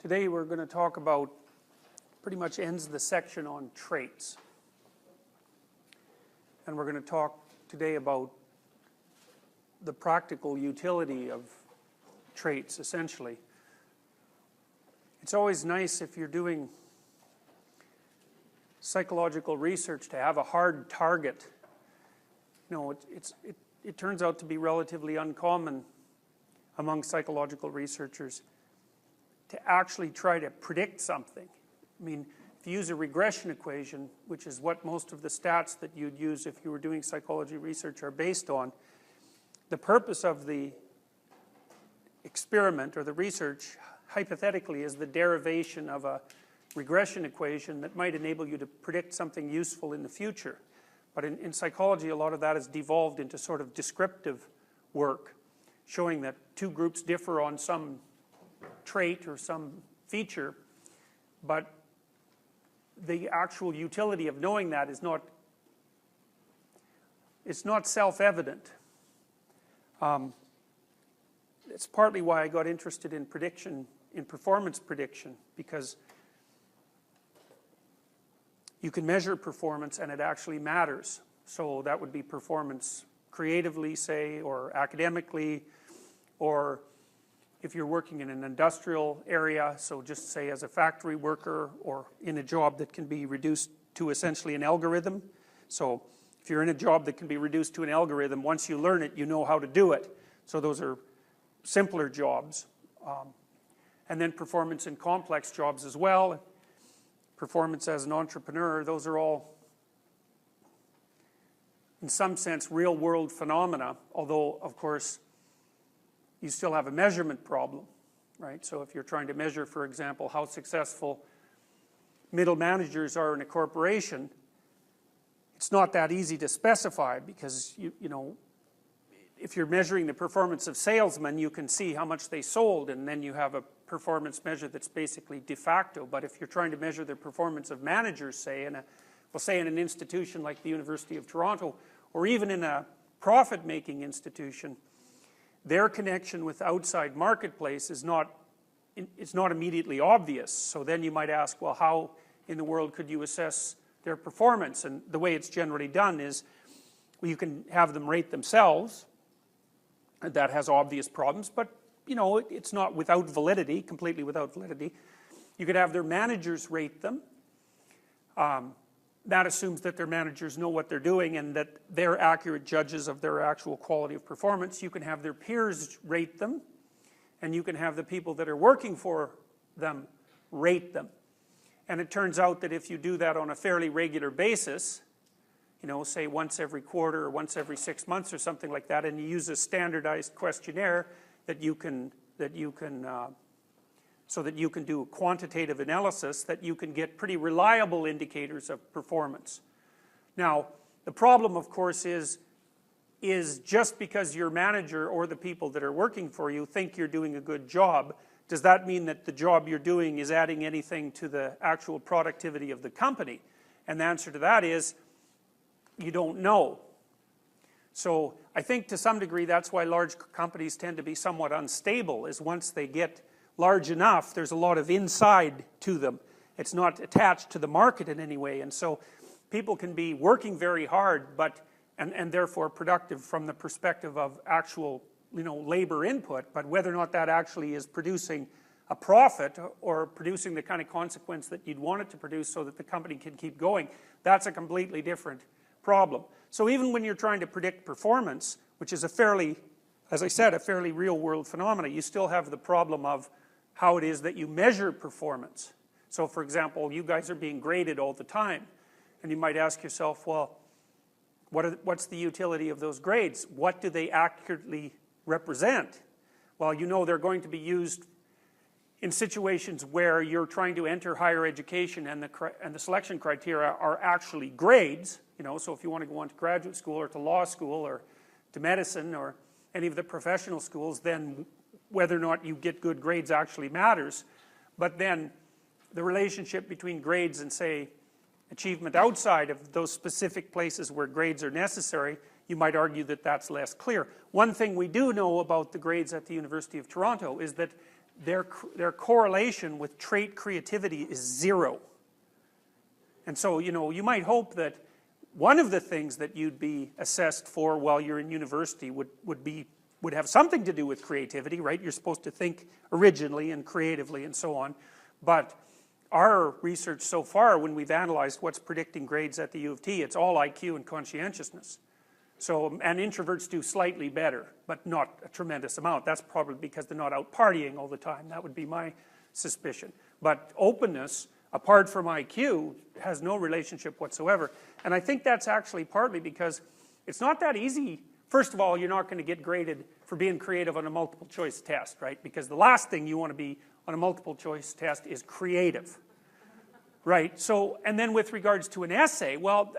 Today we're going to talk about, pretty much ends the section on traits. And we're going to talk today about the practical utility of traits, essentially. It's always nice if you're doing psychological research to have a hard target. You know, it turns out to be relatively uncommon among psychological researchers to actually try to predict something. I mean, if you use a regression equation, which is what most of the stats that you'd use if you were doing psychology research are based on, the purpose of the experiment or the research, hypothetically, is the derivation of a regression equation that might enable you to predict something useful in the future. But in psychology, a lot of that is devolved into sort of descriptive work, showing that two groups differ on some trait or some feature, but the actual utility of knowing that is not, it's not self-evident. It's partly why I got interested in prediction, in performance prediction, because you can measure performance and it actually matters. So that would be performance creatively, say, or academically, or if you're working in an industrial area, so just say as a factory worker or in a job that can be reduced to essentially an algorithm. So if you're in a job that can be reduced to an algorithm, once you learn it, you know how to do it. So those are simpler jobs. And then performance in complex jobs as well. Performance as an entrepreneur, those are all, in some sense, real-world phenomena, although, of course, you still have a measurement problem, right? So if you're trying to measure, for example, how successful middle managers are in a corporation, it's not that easy to specify because, you know, if you're measuring the performance of salesmen, you can see how much they sold, and then you have a performance measure that's basically de facto. But if you're trying to measure the performance of managers, say, say in an institution like the University of Toronto, or even in a profit-making institution, their connection with outside marketplace is not immediately obvious. So then you might ask, well, how in the world could you assess their performance? And the way it's generally done is, well, you can have them rate themselves. That has obvious problems, but you know, it's not without validity, completely without validity. You could have their managers rate them. That assumes that their managers know what they're doing and that they're accurate judges of their actual quality of performance. You can have their peers rate them, and you can have the people that are working for them rate them. And it turns out that if you do that on a fairly regular basis, you know, say once every quarter or once every 6 months or something like that, and you use a standardized questionnaire that you can so that you can do a quantitative analysis, that you can get pretty reliable indicators of performance. Now, the problem, of course, is just because your manager or the people that are working for you think you're doing a good job, does that mean that the job you're doing is adding anything to the actual productivity of the company? And the answer to that is, you don't know. So I think to some degree that's why large companies tend to be somewhat unstable, is once they get large enough, there's a lot of inside to them. It's not attached to the market in any way, and so people can be working very hard, but and therefore productive from the perspective of actual, you know, labor input, but whether or not that actually is producing a profit or producing the kind of consequence that you'd want it to produce so that the company can keep going, that's a completely different problem. So even when you're trying to predict performance, which is a fairly, as I said, a fairly real-world phenomena, you still have the problem of how it is that you measure performance. So for example, you guys are being graded all the time, and you might ask yourself, well, what's the utility of those grades? What do they accurately represent? Well, you know they're going to be used in situations where you're trying to enter higher education and the selection criteria are actually grades, you know, so if you want to go on to graduate school or to law school or to medicine or any of the professional schools, then whether or not you get good grades actually matters. But then the relationship between grades and, say, achievement outside of those specific places where grades are necessary, you might argue that that's less clear. One thing we do know about the grades at the University of Toronto is that their correlation with trait creativity is 0. And so, you know, you might hope that one of the things that you'd be assessed for while you're in university would have something to do with creativity, right? You're supposed to think originally and creatively and so on. But our research so far, when we've analyzed what's predicting grades at the U of T, it's all IQ and conscientiousness. So, and introverts do slightly better, but not a tremendous amount. That's probably because they're not out partying all the time. That would be my suspicion. But openness, apart from IQ, has no relationship whatsoever. And I think that's actually partly because it's not that easy. First of all, you're not going to get graded for being creative on a multiple choice test, right? Because the last thing you want to be on a multiple choice test is creative, right? So, and then with regards to an essay, well,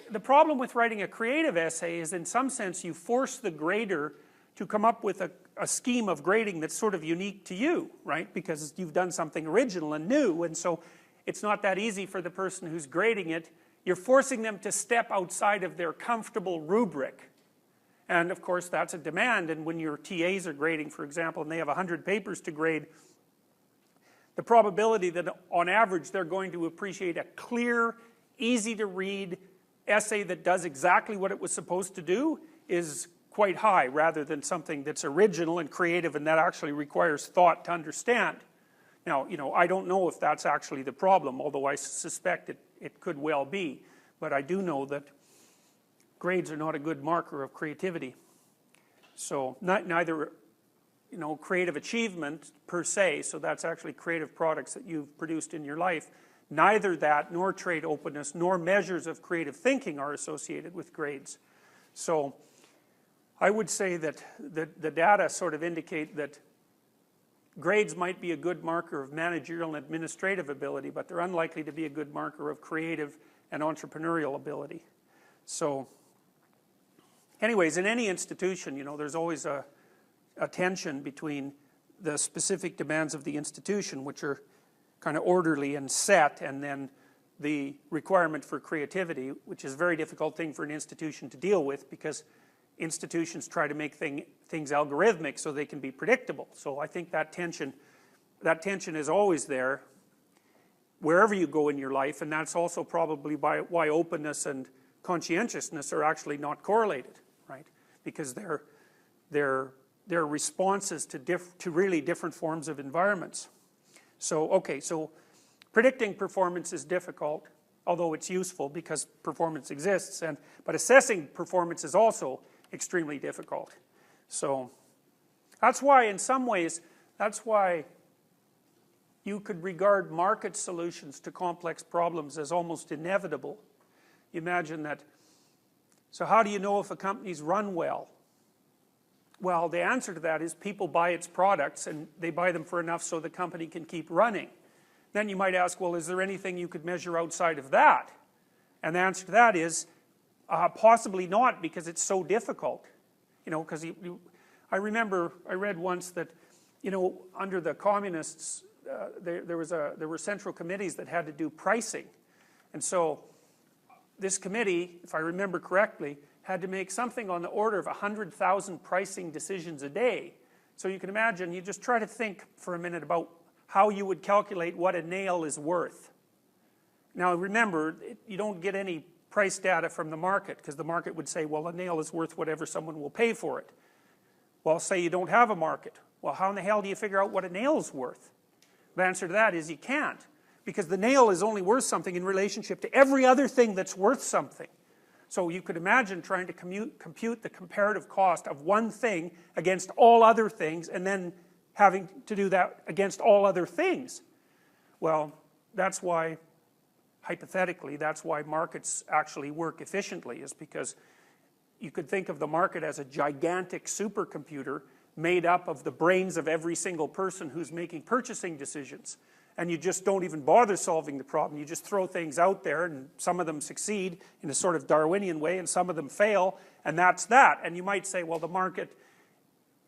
the problem with writing a creative essay is in some sense you force the grader to come up with a scheme of grading that's sort of unique to you, right? Because you've done something original and new, and so it's not that easy for the person who's grading it. You're forcing them to step outside of their comfortable rubric. And of course that's a demand, and when your TAs are grading, for example, and they have 100 papers to grade, the probability that on average they're going to appreciate a clear, easy to read essay that does exactly what it was supposed to do is quite high, rather than something that's original and creative and that actually requires thought to understand. Now, you know, I don't know if that's actually the problem, although I suspect it could well be. But I do know that grades are not a good marker of creativity. So neither, you know, creative achievement per se, so that's actually creative products that you've produced in your life, neither that nor trait openness nor measures of creative thinking are associated with grades. So I would say that the data sort of indicate that grades might be a good marker of managerial and administrative ability, but they're unlikely to be a good marker of creative and entrepreneurial ability. So anyways, in any institution, you know, there's always a tension between the specific demands of the institution, which are kind of orderly and set, and then the requirement for creativity, which is a very difficult thing for an institution to deal with because institutions try to make things algorithmic so they can be predictable. So I think that tension is always there wherever you go in your life, and that's also probably why openness and conscientiousness are actually not correlated, right? Because they're responses to really different forms of environments. So, okay, so predicting performance is difficult, although it's useful because performance exists, but assessing performance is also extremely difficult. So that's why, in some ways, that's why you could regard market solutions to complex problems as almost inevitable. You imagine that, so how do you know if a company's run well? Well, the answer to that is people buy its products and they buy them for enough so the company can keep running. Then you might ask, well, is there anything you could measure outside of that? And the answer to that is possibly not, because it's so difficult. You know, because I remember I read once that, you know, under the communists, there were central committees that had to do pricing. And so this committee, if I remember correctly, had to make something on the order of 100,000 pricing decisions a day. So you can imagine, you just try to think for a minute about how you would calculate what a nail is worth. Now remember, you don't get any price data from the market, because the market would say, well, a nail is worth whatever someone will pay for it. Well, say you don't have a market. Well, how in the hell do you figure out what a nail is worth? The answer to that is you can't, because the nail is only worth something in relationship to every other thing that's worth something. So you could imagine trying to compute the comparative cost of one thing against all other things, and then having to do that against all other things. Well, that's why, hypothetically, that's why markets actually work efficiently, is because you could think of the market as a gigantic supercomputer made up of the brains of every single person who's making purchasing decisions. And you just don't even bother solving the problem. You just throw things out there, and some of them succeed in a sort of Darwinian way, and some of them fail, and that's that. And you might say, well, the market,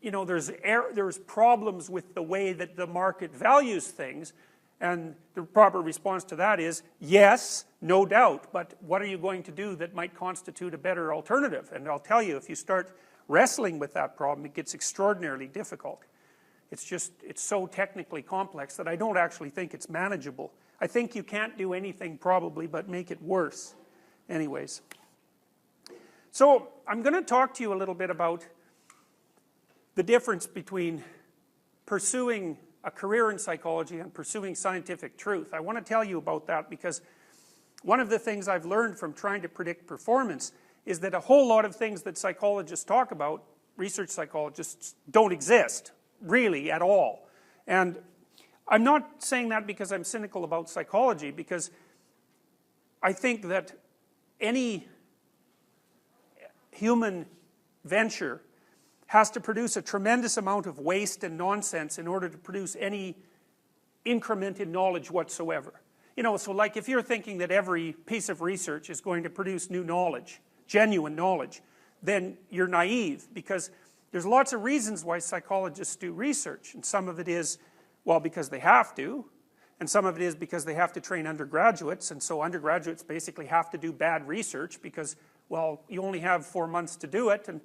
you know, there's problems with the way that the market values things, and the proper response to that is, yes, no doubt, but what are you going to do that might constitute a better alternative? And I'll tell you, if you start wrestling with that problem, it gets extraordinarily difficult. It's so technically complex that I don't actually think it's manageable. I think you can't do anything probably but make it worse. Anyways. So I'm going to talk to you a little bit about the difference between pursuing a career in psychology and pursuing scientific truth. I want to tell you about that because one of the things I've learned from trying to predict performance is that a whole lot of things that psychologists talk about, research psychologists, don't exist, really, at all. And I'm not saying that because I'm cynical about psychology, because I think that any human venture has to produce a tremendous amount of waste and nonsense in order to produce any increment in knowledge whatsoever. You know, so like if you're thinking that every piece of research is going to produce new knowledge, genuine knowledge, then you're naive, because there's lots of reasons why psychologists do research, and some of it is, well, because they have to, and some of it is because they have to train undergraduates, and so undergraduates basically have to do bad research because, well, you only have 4 months to do it, and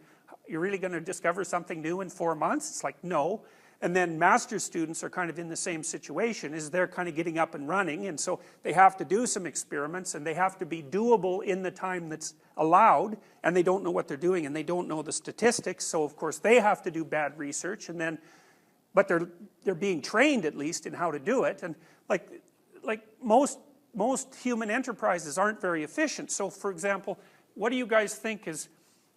you're really going to discover something new in 4 months? It's like, no. And then master's students are kind of in the same situation, is they're kind of getting up and running, and so they have to do some experiments, and they have to be doable in the time that's allowed, and they don't know what they're doing, and they don't know the statistics, so of course they have to do bad research, and then, but they're being trained at least in how to do it, and like most human enterprises aren't very efficient. So for example, what do you guys think is,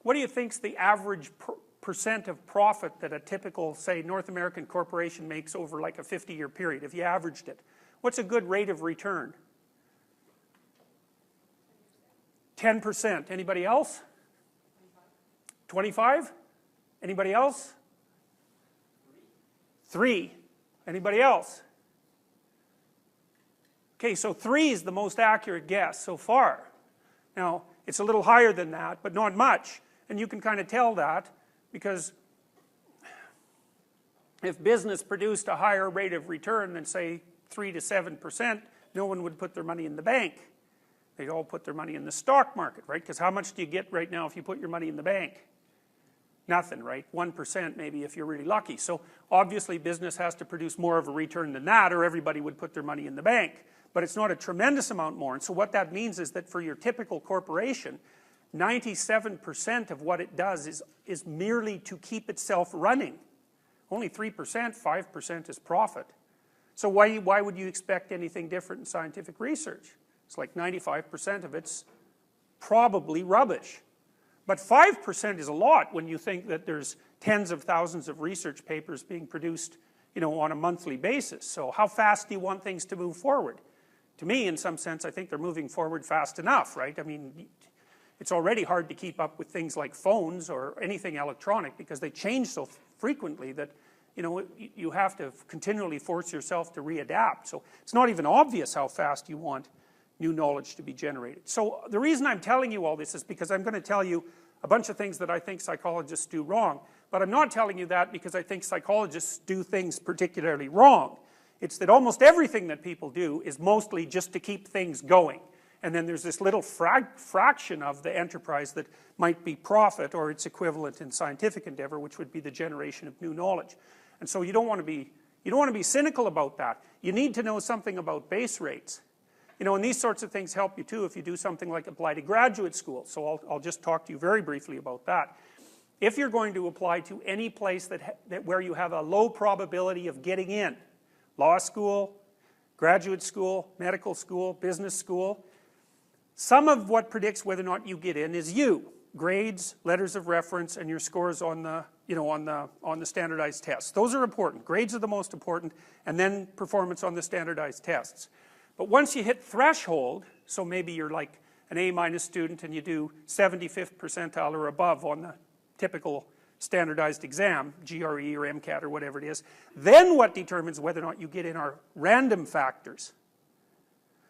what do you think's the average percent of profit that a typical, say, North American corporation makes over like a 50-year period, if you averaged it? What's a good rate of return? 10%. Anybody else? 25? Anybody else? 3. Anybody else? Okay, so 3 is the most accurate guess so far. Now, it's a little higher than that, but not much. And you can kind of tell that because if business produced a higher rate of return than, say, 3 to 7%, no one would put their money in the bank. They'd all put their money in the stock market, right? Because how much do you get right now if you put your money in the bank? Nothing, right? 1% maybe if you're really lucky. So obviously business has to produce more of a return than that, or everybody would put their money in the bank. But it's not a tremendous amount more. And so what that means is that for your typical corporation, 97% of what it does is merely to keep itself running. Only 3%, 5% is profit. So why would you expect anything different in scientific research? It's like 95% of it's probably rubbish. But 5% is a lot when you think that there's tens of thousands of research papers being produced, you know, on a monthly basis. So how fast do you want things to move forward? To me, in some sense, I think they're moving forward fast enough, right? I mean, it's already hard to keep up with things like phones or anything electronic because they change so frequently that, you know, you have to continually force yourself to readapt. So it's not even obvious how fast you want new knowledge to be generated. So the reason I'm telling you all this is because I'm going to tell you a bunch of things that I think psychologists do wrong. But I'm not telling you that because I think psychologists do things particularly wrong. It's that almost everything that people do is mostly just to keep things going. And then there's this little fraction of the enterprise that might be profit or its equivalent in scientific endeavor, which would be the generation of new knowledge. And so you don't want to be cynical about that. You need to know something about base rates. You know, and these sorts of things help you too if you do something like apply to graduate school. So I'll just talk to you very briefly about that. If you're going to apply to any place where you have a low probability of getting in, law school, graduate school, medical school, business school, some of what predicts whether or not you get in is grades, letters of reference, and your scores on the, you know, on the standardized tests. Those are important. Grades are the most important, and then performance on the standardized tests. But once you hit threshold, so maybe you're like an A- student and you do 75th percentile or above on the typical standardized exam, GRE or MCAT or whatever it is, then what determines whether or not you get in are random factors.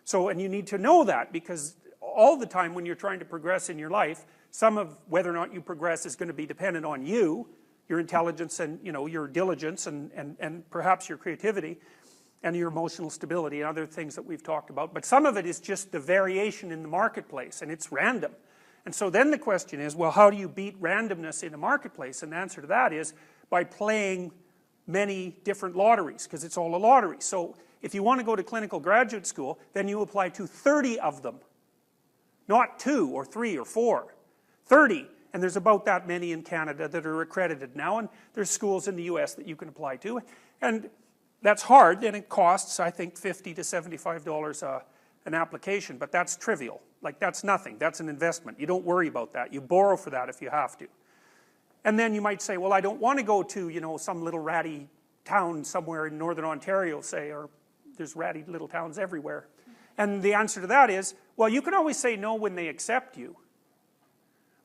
So, and you need to know that because all the time when you're trying to progress in your life, some of whether or not you progress is going to be dependent on you, your intelligence and, you know, your diligence and perhaps your creativity and your emotional stability and other things that we've talked about. But some of it is just the variation in the marketplace, and it's random. And so then the question is, well, how do you beat randomness in the marketplace? And the answer to that is by playing many different lotteries, because it's all a lottery. So if you want to go to clinical graduate school, then you apply to 30 of them. Not 2 or 3 or 4. 30. And there's about that many in Canada that are accredited now, and there's schools in the US that you can apply to. And that's hard, and it costs, I think, $50 to $75 an application, but that's trivial. Like, that's nothing. That's an investment. You don't worry about that. You borrow for that if you have to. And then you might say, well, I don't want to go to, you know, some little ratty town somewhere in northern Ontario, say, or there's ratty little towns everywhere. And the answer to that is, well, you can always say no when they accept you,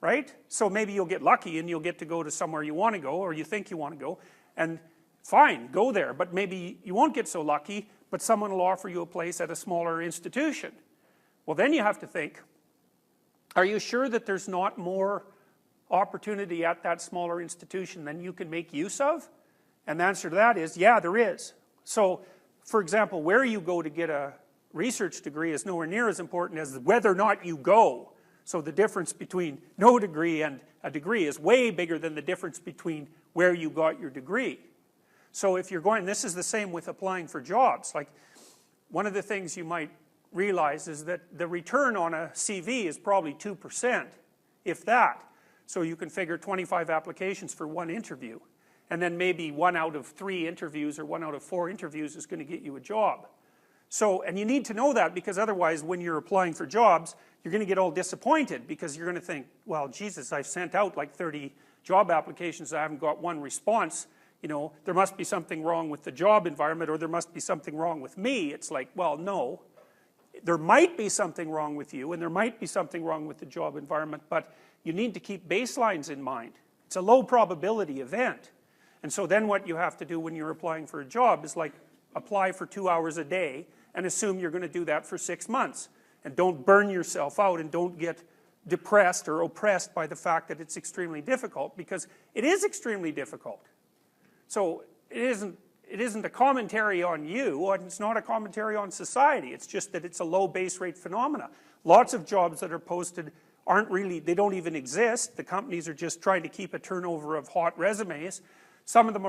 right? So maybe you'll get lucky and you'll get to go to somewhere you want to go, or you think you want to go, and fine, go there. But maybe you won't get so lucky, but someone will offer you a place at a smaller institution. Well, then you have to think, are you sure that there's not more opportunity at that smaller institution than you can make use of? And the answer to that is, yeah, there is. So, for example, where you go to get a research degree is nowhere near as important as whether or not you go. So the difference between no degree and a degree is way bigger than the difference between where you got your degree. So if you're going, this is the same with applying for jobs. Like, one of the things you might realize is that the return on a CV is probably 2%, if that. So you can figure 25 applications for one interview. And then maybe 1 out of 3 interviews or 1 out of 4 interviews is going to get you a job. So, and you need to know that, because otherwise when you're applying for jobs, you're going to get all disappointed, because you're going to think, well, Jesus, I've sent out like 30 job applications, I haven't got one response. You know, there must be something wrong with the job environment, or there must be something wrong with me. It's like, well, no. There might be something wrong with you, and there might be something wrong with the job environment, but you need to keep baselines in mind. It's a low probability event. And so then what you have to do when you're applying for a job is like apply for 2 hours a day and assume you're going to do that for 6 months. And don't burn yourself out, and don't get depressed or oppressed by the fact that it's extremely difficult, because it is extremely difficult. So it isn't a commentary on you, and it's not a commentary on society. It's just that it's a low base rate phenomena. Lots of jobs that are posted aren't really, they don't even exist. The companies are just trying to keep a turnover of hot resumes. Some of them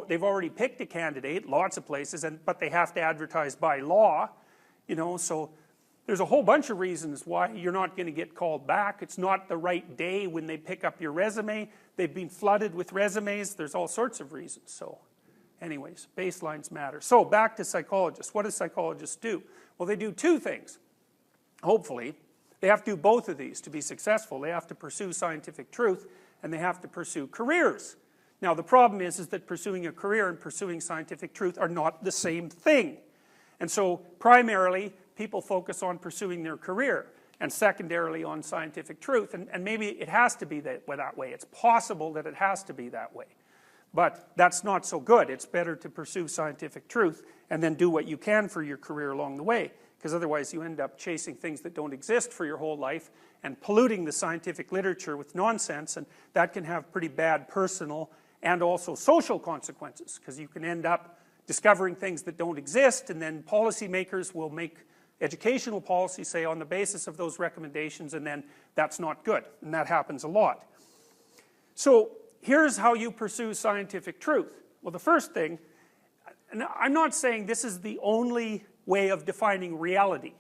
they've already picked a candidate, lots of places, but they have to advertise by law, you know, so there's a whole bunch of reasons why you're not going to get called back. It's not the right day when they pick up your resume. They've been flooded with resumes. There's all sorts of reasons. So anyways, baselines matter. So back to psychologists. What do psychologists do? Well, they do 2 things, hopefully. They have to do both of these to be successful. They have to pursue scientific truth, and they have to pursue careers. Now, the problem is that pursuing a career and pursuing scientific truth are not the same thing. And so, primarily, people focus on pursuing their career, and secondarily on scientific truth. And maybe it has to be that way. It's possible that it has to be that way. But that's not so good. It's better to pursue scientific truth and then do what you can for your career along the way, because otherwise you end up chasing things that don't exist for your whole life and polluting the scientific literature with nonsense, and that can have pretty bad personal and also social consequences, because you can end up discovering things that don't exist, and then policymakers will make educational policy, say, on the basis of those recommendations, and then that's not good, and that happens a lot. So here's how you pursue scientific truth. Well, the first thing, and I'm not saying this is the only way of defining reality.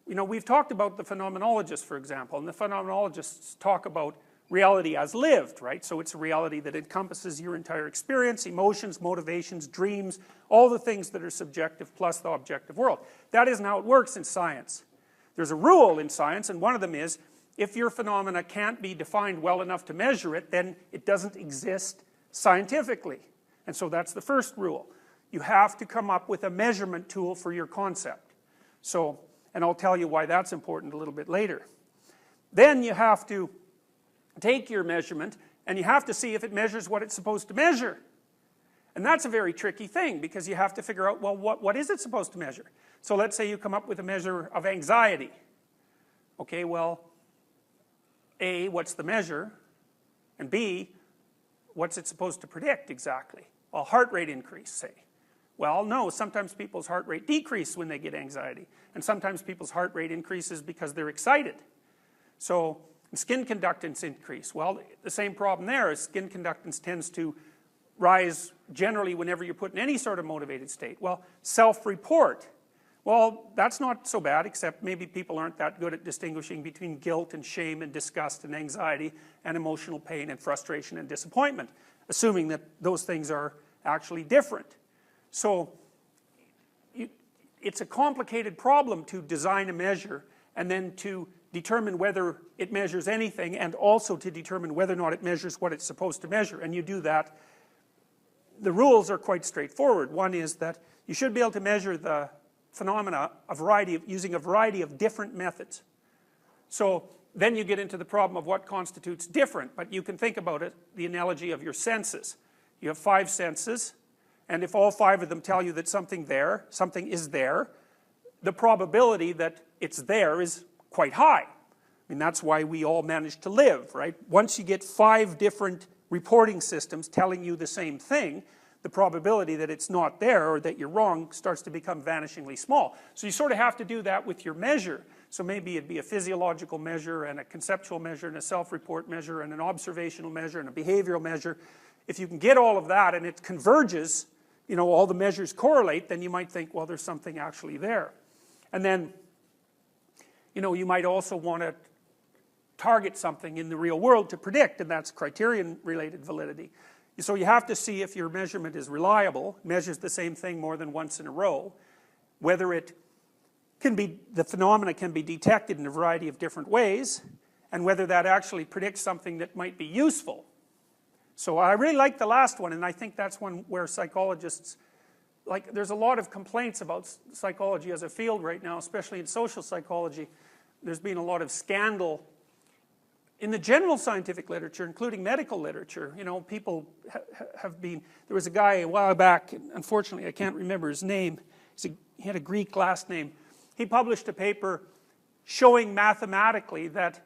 You know, we've talked about the phenomenologists, for example, and the phenomenologists talk about reality as lived, right? So it's a reality that encompasses your entire experience, emotions, motivations, dreams, all the things that are subjective plus the objective world. That isn't how it works in science. There's a rule in science, and one of them is, if your phenomena can't be defined well enough to measure it, then it doesn't exist scientifically. And so that's the first rule. You have to come up with a measurement tool for your concept. So, and I'll tell you why that's important a little bit later. Then you have to take your measurement, and you have to see if it measures what it's supposed to measure. And that's a very tricky thing, because you have to figure out, well, what is it supposed to measure? So let's say you come up with a measure of anxiety. Okay, well, A, what's the measure? And B, what's it supposed to predict exactly? Well, heart rate increase, say. Well, no, sometimes people's heart rate decreases when they get anxiety. And sometimes people's heart rate increases because they're excited. So, skin conductance increase. Well, the same problem there is skin conductance tends to rise generally whenever you're put in any sort of motivated state? Well, self-report. Well, that's not so bad, except maybe people aren't that good at distinguishing between guilt and shame and disgust and anxiety and emotional pain and frustration and disappointment, assuming that those things are actually different. So it's a complicated problem to design a measure and then to determine whether it measures anything, and also to determine whether or not it measures what it's supposed to measure. And you do that. The rules are quite straightforward. One is that you should be able to measure the phenomena using a variety of different methods. So then you get into the problem of what constitutes different, but you can think about it, the analogy of your senses. You have 5 senses, and if all 5 of them tell you that something is there, the probability that it's there is quite high. I mean, that's why we all manage to live, right? Once you get 5 different reporting systems telling you the same thing, the probability that it's not there or that you're wrong starts to become vanishingly small. So you sort of have to do that with your measure. So maybe it'd be a physiological measure and a conceptual measure and a self-report measure and an observational measure and a behavioral measure. If you can get all of that and it converges, you know, all the measures correlate, then you might think, well, there's something actually there. And then, you know, you might also want to target something in the real world to predict, and that's criterion-related validity. So you have to see if your measurement is reliable, measures the same thing more than once in a row, whether it can be, the phenomena can be detected in a variety of different ways, and whether that actually predicts something that might be useful. So I really like the last one, and I think that's one where psychologists, like, there's a lot of complaints about psychology as a field right now, especially in social psychology. There's been a lot of scandal in the general scientific literature, including medical literature. You know, people have been, there was a guy a while back, unfortunately I can't remember his name, he had a Greek last name. He published a paper showing mathematically that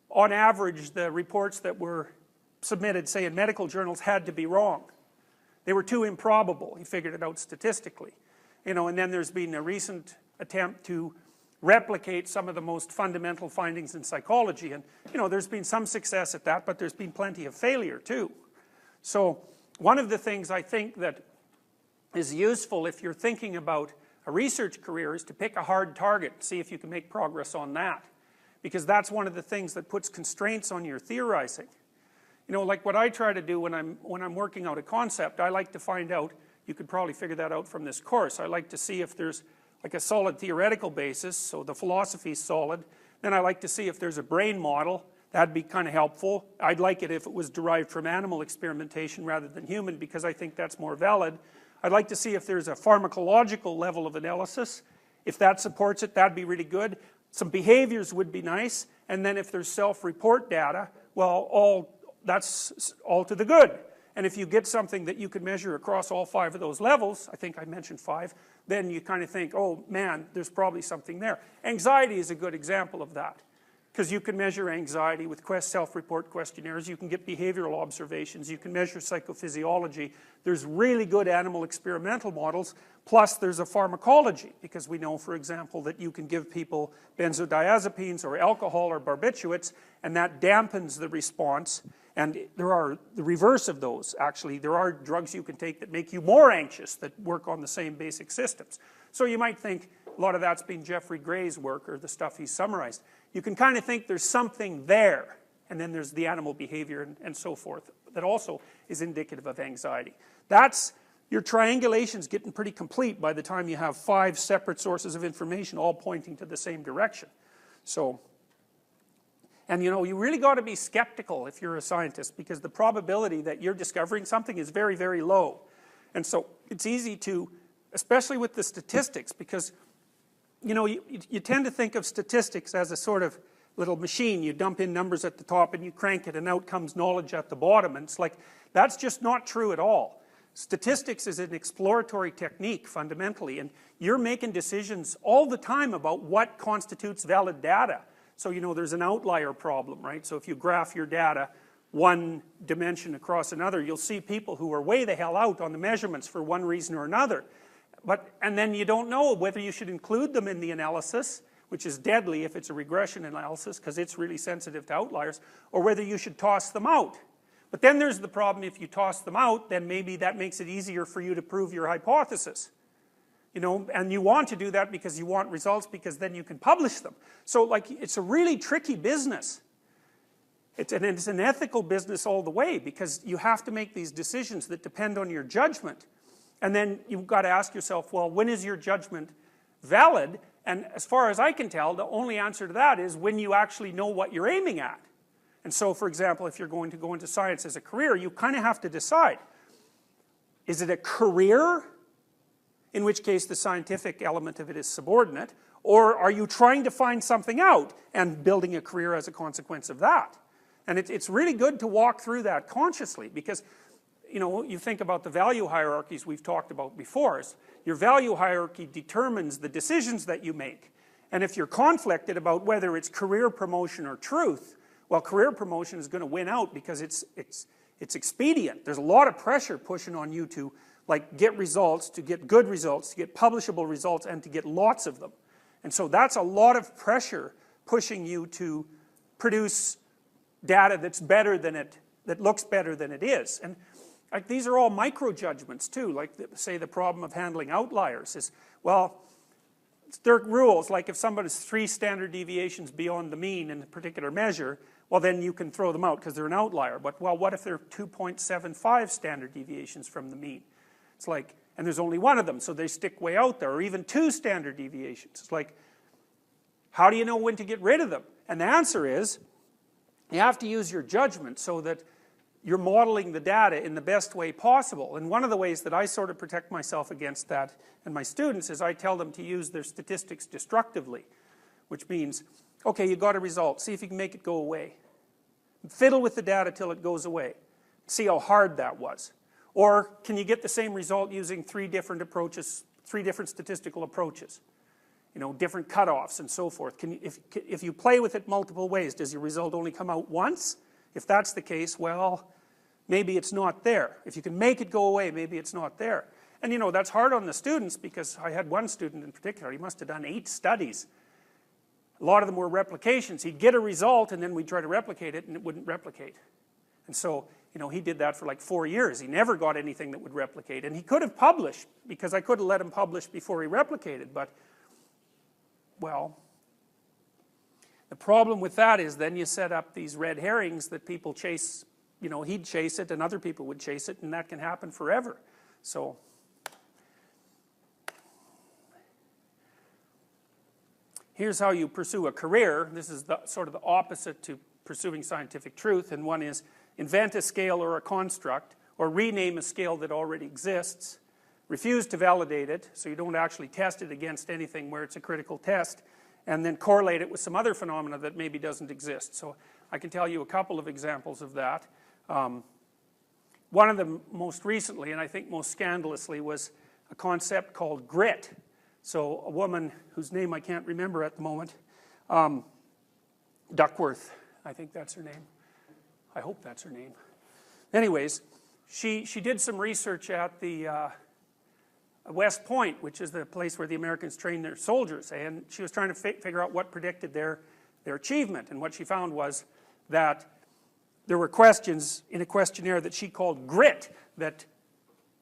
on average the reports that were submitted, say in medical journals, had to be wrong. They were too improbable. He figured it out statistically. You know, and then there's been a recent attempt to replicate some of the most fundamental findings in psychology, and you know, there's been some success at that, but there's been plenty of failure too. So one of the things I think that is useful if you're thinking about a research career is to pick a hard target, see if you can make progress on that, because that's one of the things that puts constraints on your theorizing. You know, like what I try to do when I'm working out a concept, I like to find out, you could probably figure that out from this course, I like to see if there's like a solid theoretical basis, so the philosophy is solid. Then I like to see if there's a brain model. That'd be kind of helpful. I'd like it if it was derived from animal experimentation rather than human, because I think that's more valid. I'd like to see if there's a pharmacological level of analysis. If that supports it, that'd be really good. Some behaviors would be nice. And then if there's self-report data, well, that's all to the good. And if you get something that you could measure across all 5 of those levels, I think I mentioned 5, then you kind of think, oh man, there's probably something there. Anxiety is a good example of that, because you can measure anxiety with self-report questionnaires, you can get behavioral observations, you can measure psychophysiology. There's really good animal experimental models, plus there's a pharmacology, because we know, for example, that you can give people benzodiazepines or alcohol or barbiturates, and that dampens the response. And there are the reverse of those, actually. There are drugs you can take that make you more anxious, that work on the same basic systems. So you might think a lot of that's been Jeffrey Gray's work, or the stuff he's summarized. You can kind of think there's something there, and then there's the animal behavior and so forth, that also is indicative of anxiety. That's, your triangulation's getting pretty complete by the time you have 5 separate sources of information all pointing to the same direction. So, and you know, you really got to be skeptical if you're a scientist, because the probability that you're discovering something is very, very low. And so it's easy to, especially with the statistics, because you know, you tend to think of statistics as a sort of little machine. You dump in numbers at the top and you crank it and out comes knowledge at the bottom, and it's like, that's just not true at all. Statistics is an exploratory technique fundamentally, and you're making decisions all the time about what constitutes valid data. So you know, there's an outlier problem, right? So if you graph your data one dimension across another, you'll see people who are way the hell out on the measurements for one reason or another. And then you don't know whether you should include them in the analysis, which is deadly if it's a regression analysis, because it's really sensitive to outliers, or whether you should toss them out. But then there's the problem, if you toss them out, then maybe that makes it easier for you to prove your hypothesis. You know, and you want to do that because you want results, because then you can publish them. So like, it's a really tricky business. It's an ethical business all the way, because you have to make these decisions that depend on your judgment. And then you've got to ask yourself, well, when is your judgment valid? And as far as I can tell, the only answer to that is when you actually know what you're aiming at. And so, for example, if you're going to go into science as a career, you kind of have to decide, is it a career, in which case the scientific element of it is subordinate, or are you trying to find something out and building a career as a consequence of that? And it's really good to walk through that consciously, because, you know, you think about the value hierarchies we've talked about before. Your value hierarchy determines the decisions that you make. And if you're conflicted about whether it's career promotion or truth, well, career promotion is going to win out because it's expedient. There's a lot of pressure pushing on you to like get results, to get good results, to get publishable results, and to get lots of them. And so that's a lot of pressure pushing you to produce data that's better than it, that looks better than it is. And like, these are all micro judgments too. Like, say, the problem of handling outliers is, well, there are rules, like if somebody's 3 standard deviations beyond the mean in a particular measure, well, then you can throw them out because they're an outlier. But, well, what if they're 2.75 standard deviations from the mean? It's like, and there's only one of them, so they stick way out there, or even 2 standard deviations. It's like, how do you know when to get rid of them? And the answer is, you have to use your judgment so that you're modeling the data in the best way possible. And one of the ways that I sort of protect myself against that, and my students, is I tell them to use their statistics destructively, which means, okay, you got a result, see if you can make it go away. Fiddle with the data till it goes away. See how hard that was. Or can you get the same result using 3 different approaches, 3 different statistical approaches? You know, different cutoffs and so forth. Can you, if you play with it multiple ways, does your result only come out once? If that's the case, well, maybe it's not there. If you can make it go away, maybe it's not there. And you know, that's hard on the students, because I had one student in particular, he must have done 8 studies. A lot of them were replications. He'd get a result and then we'd try to replicate it and it wouldn't replicate. And so, you know, he did that for like 4 years. He never got anything that would replicate. And he could have published, because I could have let him publish before he replicated, but, well, the problem with that is then you set up these red herrings that people chase. You know, he'd chase it and other people would chase it, and that can happen forever. So, here's how you pursue a career. This is sort of the opposite to pursuing scientific truth, and one is invent a scale or a construct, or rename a scale that already exists, refuse to validate it, so you don't actually test it against anything where it's a critical test, and then correlate it with some other phenomena that maybe doesn't exist. So I can tell you a couple of examples of that. One of them most recently, and I think most scandalously, was a concept called grit. So a woman whose name I can't remember at the moment, Duckworth, I think that's her name. I hope that's her name. Anyways, she did some research at the West Point, which is the place where the Americans train their soldiers, and she was trying to figure out what predicted their achievement. And what she found was that there were questions in a questionnaire that she called grit that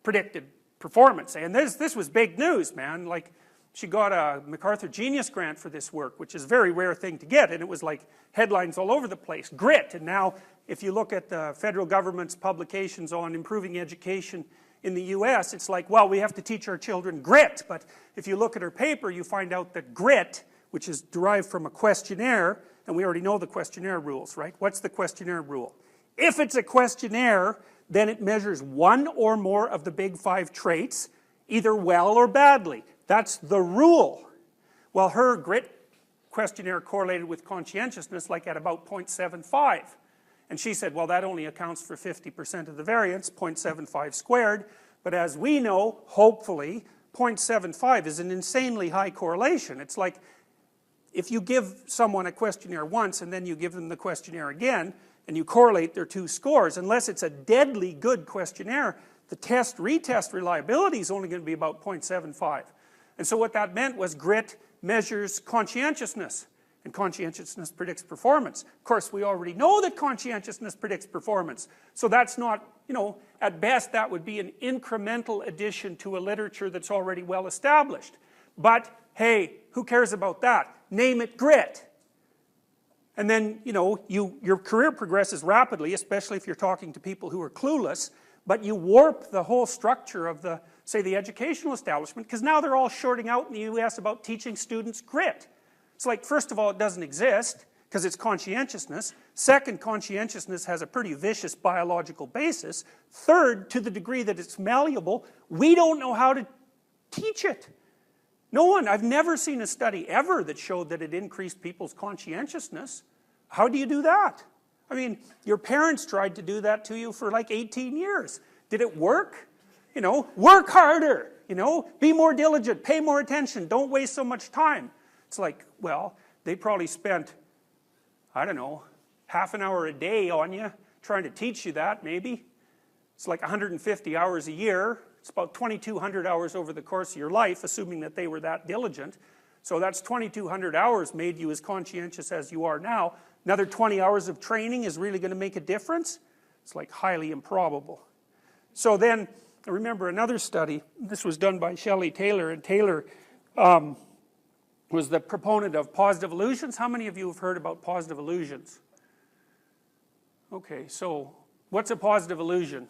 predicted performance. And this was big news, man. Like, she got a MacArthur Genius Grant for this work, which is a very rare thing to get, and it was like headlines all over the place. Grit. And now, if you look at the federal government's publications on improving education in the US, it's like, well, we have to teach our children grit. But if you look at her paper, you find out that grit, which is derived from a questionnaire, and we already know the questionnaire rules, right? What's the questionnaire rule? If it's a questionnaire, then it measures 1 or more of the big 5 traits, either well or badly. That's the rule. Well, her grit questionnaire correlated with conscientiousness like at about 0.75. And she said, well, that only accounts for 50% of the variance, 0.75 squared. But as we know, hopefully, 0.75 is an insanely high correlation. It's like, if you give someone a questionnaire once and then you give them the questionnaire again, and you correlate their 2 scores, unless it's a deadly good questionnaire, the retest reliability is only going to be about 0.75. And so what that meant was grit measures conscientiousness. and conscientiousness predicts performance. Of course, we already know that conscientiousness predicts performance. So that's not, you know, at best that would be an incremental addition to a literature that's already well established. But, hey, who cares about that? Name it grit. And then, you know, your career progresses rapidly, especially if you're talking to people who are clueless, but you warp the whole structure of the, say, the educational establishment, because now they're all shorting out in the US about teaching students grit. It's like, first of all, it doesn't exist, because it's conscientiousness. Second, conscientiousness has a pretty vicious biological basis. Third, to the degree that it's malleable, we don't know how to teach it. No one, I've never seen a study ever that showed that it increased people's conscientiousness. How do you do that? I mean, your parents tried to do that to you for like 18 years. Did it work? You know, work harder, you know, be more diligent, pay more attention, don't waste so much time. It's like, well, they probably spent, I don't know, half an hour a day on you, trying to teach you that, maybe. It's like 150 hours a year. It's about 2,200 hours over the course of your life, assuming that they were that diligent. So that's 2,200 hours made you as conscientious as you are now. Another 20 hours of training is really going to make a difference? It's like highly improbable. So then, I remember another study, this was done by Shelley Taylor, and Taylor was the proponent of positive illusions. How many of you have heard about positive illusions? Okay, so what's a positive illusion?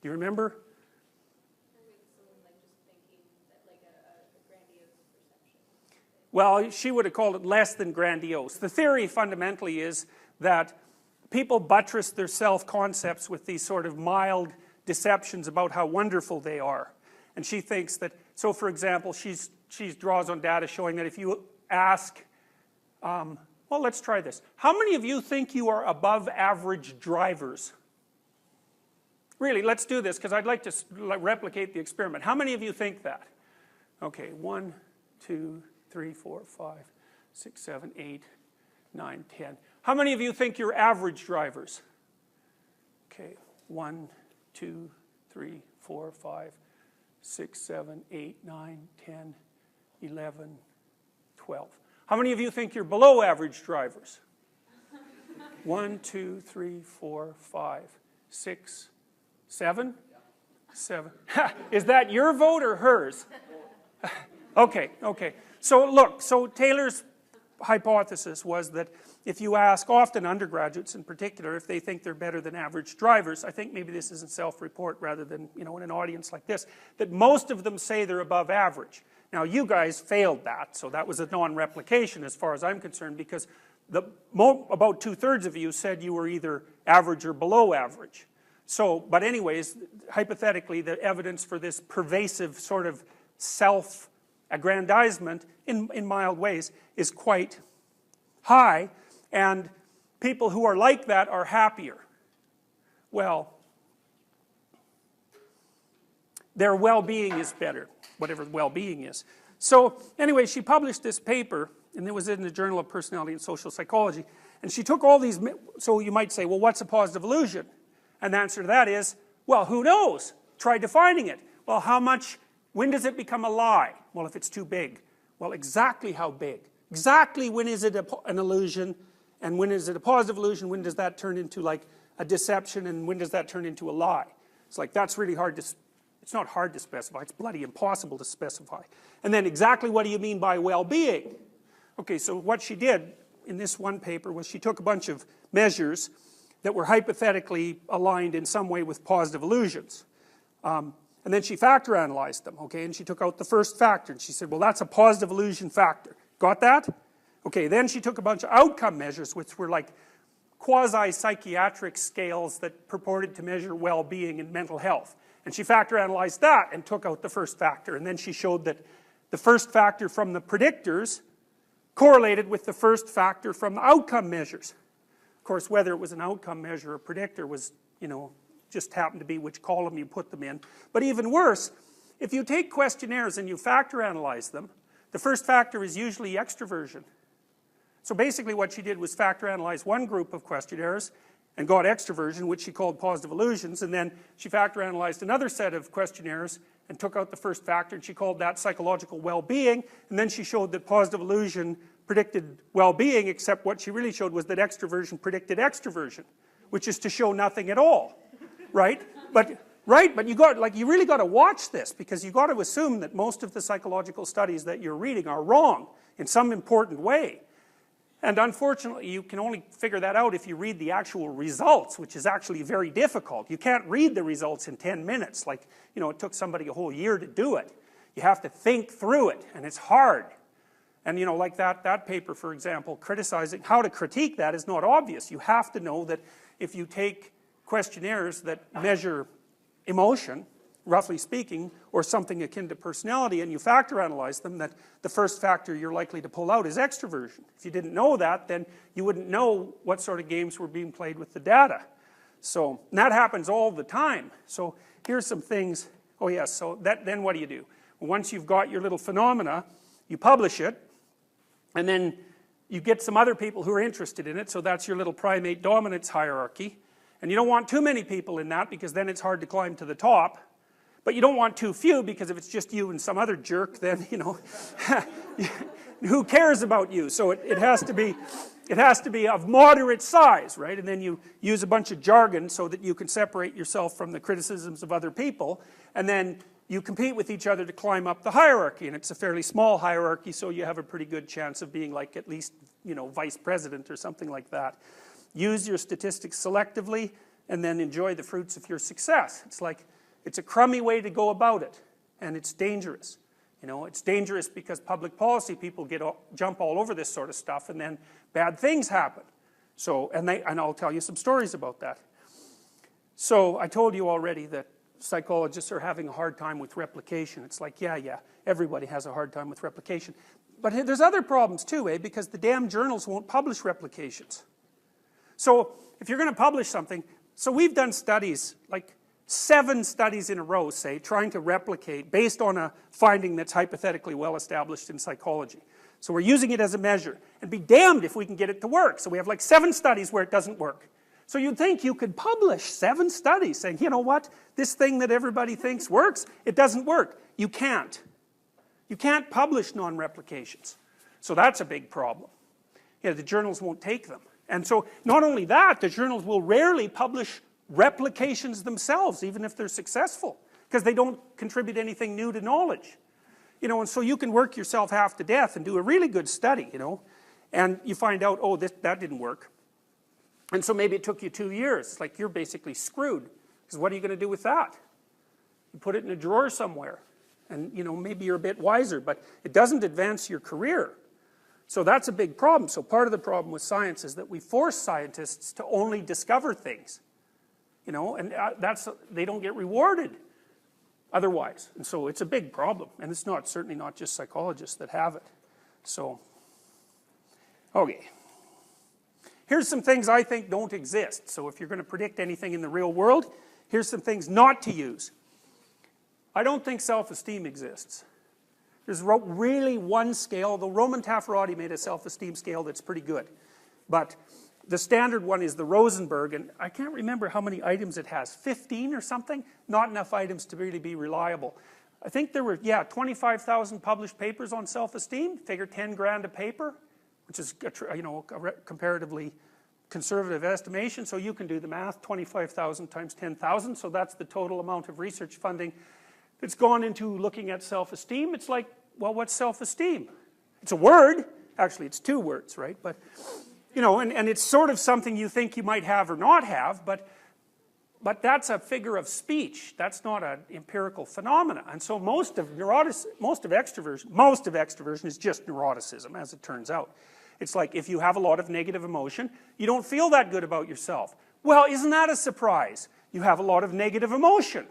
Do you remember? Well, she would have called it less than grandiose. The theory fundamentally is that people buttress their self-concepts with these sort of mild deceptions about how wonderful they are. And she thinks that, so for example, she draws on data showing that if you ask, well, let's try this. How many of you think you are above average drivers? Really, let's do this, because I'd like to replicate the experiment. How many of you think that? Okay, 1, 2, 3, 4, 5, 6, 7, 8, 9, 10. How many of you think you're average drivers? Okay, 1, 2, 3, 4, 5, 6, 7, 8, 9, 10, 11, 12. How many of you think you're below average drivers? 1, 2, 3, 4, 5, 6, 7? 7. Is that your vote or hers? Okay, okay. So look, so Taylor's hypothesis was that if you ask often undergraduates in particular if they think they're better than average drivers, I think maybe this isn't self-report rather than, you know, in an audience like this, that most of them say they're above average. Now you guys failed that, so that was a non-replication as far as I'm concerned, because about 2/3 of you said you were either average or below average. So, but anyways, hypothetically, the evidence for this pervasive sort of self-aggrandizement in mild ways is quite high, and people who are like that are happier. Well, their well-being is better, whatever well-being is. So anyway, she published this paper, and it was in the Journal of Personality and Social Psychology, and she took all these, so you might say, well, what's a positive illusion? And the answer to that is, well, who knows? Try defining it. Well, how much, when does it become a lie? Well, if it's too big. Well, exactly how big? Exactly when is it an illusion, and when is it a positive illusion? When does that turn into like a deception, and when does that turn into a lie? It's like, that's really hard to, it's not hard to specify, it's bloody impossible to specify. And then exactly what do you mean by well-being? Okay, so what she did in this one paper was she took a bunch of measures that were hypothetically aligned in some way with positive illusions. And then she factor analyzed them, okay, and she took out the first factor, and she said, well, that's a positive illusion factor. Got that? Okay, then she took a bunch of outcome measures, which were like quasi-psychiatric scales that purported to measure well-being and mental health. And she factor analyzed that and took out the first factor, and then she showed that the first factor from the predictors correlated with the first factor from the outcome measures. Of course, whether it was an outcome measure or predictor was, you know, just happened to be which column you put them in. But even worse, if you take questionnaires and you factor analyze them, the first factor is usually extroversion. So basically what she did was factor analyze one group of questionnaires and got extroversion, which she called positive illusions, and then she factor analyzed another set of questionnaires and took out the first factor, and she called that psychological well-being, and then she showed that positive illusion predicted well-being, except what she really showed was that extroversion predicted extroversion, which is to show nothing at all, right? But you really got to watch this, because you got to assume that most of the psychological studies that you're reading are wrong in some important way. And unfortunately, you can only figure that out if you read the actual results, which is actually very difficult. You can't read the results in 10 minutes, like, you know, it took somebody a whole year to do it. You have to think through it, and it's hard. And, you know, like that paper, for example, criticizing how to critique that is not obvious. You have to know that if you take questionnaires that measure emotion, roughly speaking, or something akin to personality, and you factor analyze them, that the first factor you're likely to pull out is extroversion. If you didn't know that, then you wouldn't know what sort of games were being played with the data. So, and that happens all the time. So here's some things. Oh yes, so then what do? Once you've got your little phenomena, you publish it, and then you get some other people who are interested in it, so that's your little primate dominance hierarchy. And you don't want too many people in that, because then it's hard to climb to the top. But you don't want too few, because if it's just you and some other jerk, then, you know, who cares about you? So it has to be of moderate size, right? And then you use a bunch of jargon so that you can separate yourself from the criticisms of other people, and then you compete with each other to climb up the hierarchy, and it's a fairly small hierarchy, so you have a pretty good chance of being like at least, you know, vice president or something like that. Use your statistics selectively, and then enjoy the fruits of your success. It's a crummy way to go about it, and it's dangerous. You know, it's dangerous because public policy people jump all over this sort of stuff, and then bad things happen. So, and I'll tell you some stories about that. So I told you already that psychologists are having a hard time with replication. It's like, yeah, everybody has a hard time with replication. But there's other problems too, because the damn journals won't publish replications. So if you're going to publish something, so we've done studies, like 7 studies in a row, say, trying to replicate based on a finding that's hypothetically well established in psychology. So we're using it as a measure, and be damned if we can get it to work. So we have like 7 studies where it doesn't work. So you'd think you could publish 7 studies saying, you know what, this thing that everybody thinks works, it doesn't work. You can't. You can't publish non-replications. So that's a big problem. Yeah, the journals won't take them. And so not only that, the journals will rarely publish replications themselves, even if they're successful, because they don't contribute anything new to knowledge. You know, and so you can work yourself half to death and do a really good study, you know, and you find out, oh, that didn't work. And so maybe it took you 2 years. Like, you're basically screwed, because what are you going to do with that? You put it in a drawer somewhere, and, you know, maybe you're a bit wiser, but it doesn't advance your career. So that's a big problem. So part of the problem with science is that we force scientists to only discover things, you know, and they don't get rewarded otherwise. And so it's a big problem, and it's certainly not just psychologists that have it. So, okay. Here's some things I think don't exist. So if you're going to predict anything in the real world, here's some things not to use. I don't think self-esteem exists. There's really one scale. The Roman Taffarati made a self-esteem scale that's pretty good. But the standard one is the Rosenberg, and I can't remember how many items it has. 15 or something? Not enough items to really be reliable. I think there were, 25,000 published papers on self-esteem. Figure 10 grand a paper, which is, you know, a comparatively conservative estimation. So you can do the math, 25,000 times 10,000. So that's the total amount of research funding that's gone into looking at self-esteem. It's like, well, what's self-esteem? It's a word. Actually, it's 2 words, right? But, you know, and it's sort of something you think you might have or not have, but that's a figure of speech. That's not an empirical phenomena. And so most of extroversion is just neuroticism, as it turns out. It's like, if you have a lot of negative emotion, you don't feel that good about yourself. Well, isn't that a surprise? You have a lot of negative emotion.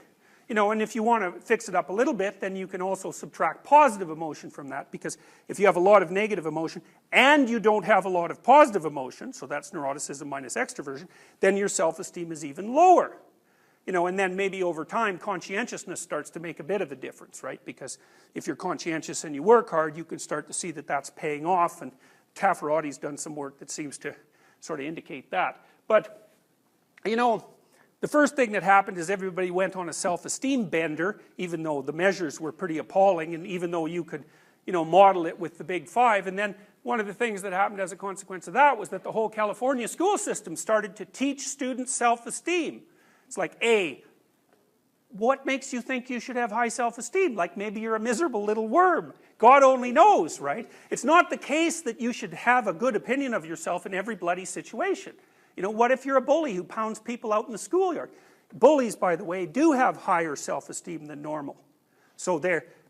You know, and if you want to fix it up a little bit, then you can also subtract positive emotion from that, because if you have a lot of negative emotion and you don't have a lot of positive emotion, so that's neuroticism minus extroversion, then your self-esteem is even lower. You know, and then maybe over time, conscientiousness starts to make a bit of a difference, right? Because if you're conscientious and you work hard, you can start to see that that's paying off, and Taffarati's done some work that seems to sort of indicate that. But, you know, the first thing that happened is everybody went on a self-esteem bender, even though the measures were pretty appalling, and even though you could, you know, model it with the big 5, and then one of the things that happened as a consequence of that was that the whole California school system started to teach students self-esteem. It's like, A, what makes you think you should have high self-esteem? Like maybe you're a miserable little worm. God only knows, right? It's not the case that you should have a good opinion of yourself in every bloody situation. You know, what if you're a bully who pounds people out in the schoolyard? Bullies, by the way, do have higher self-esteem than normal. So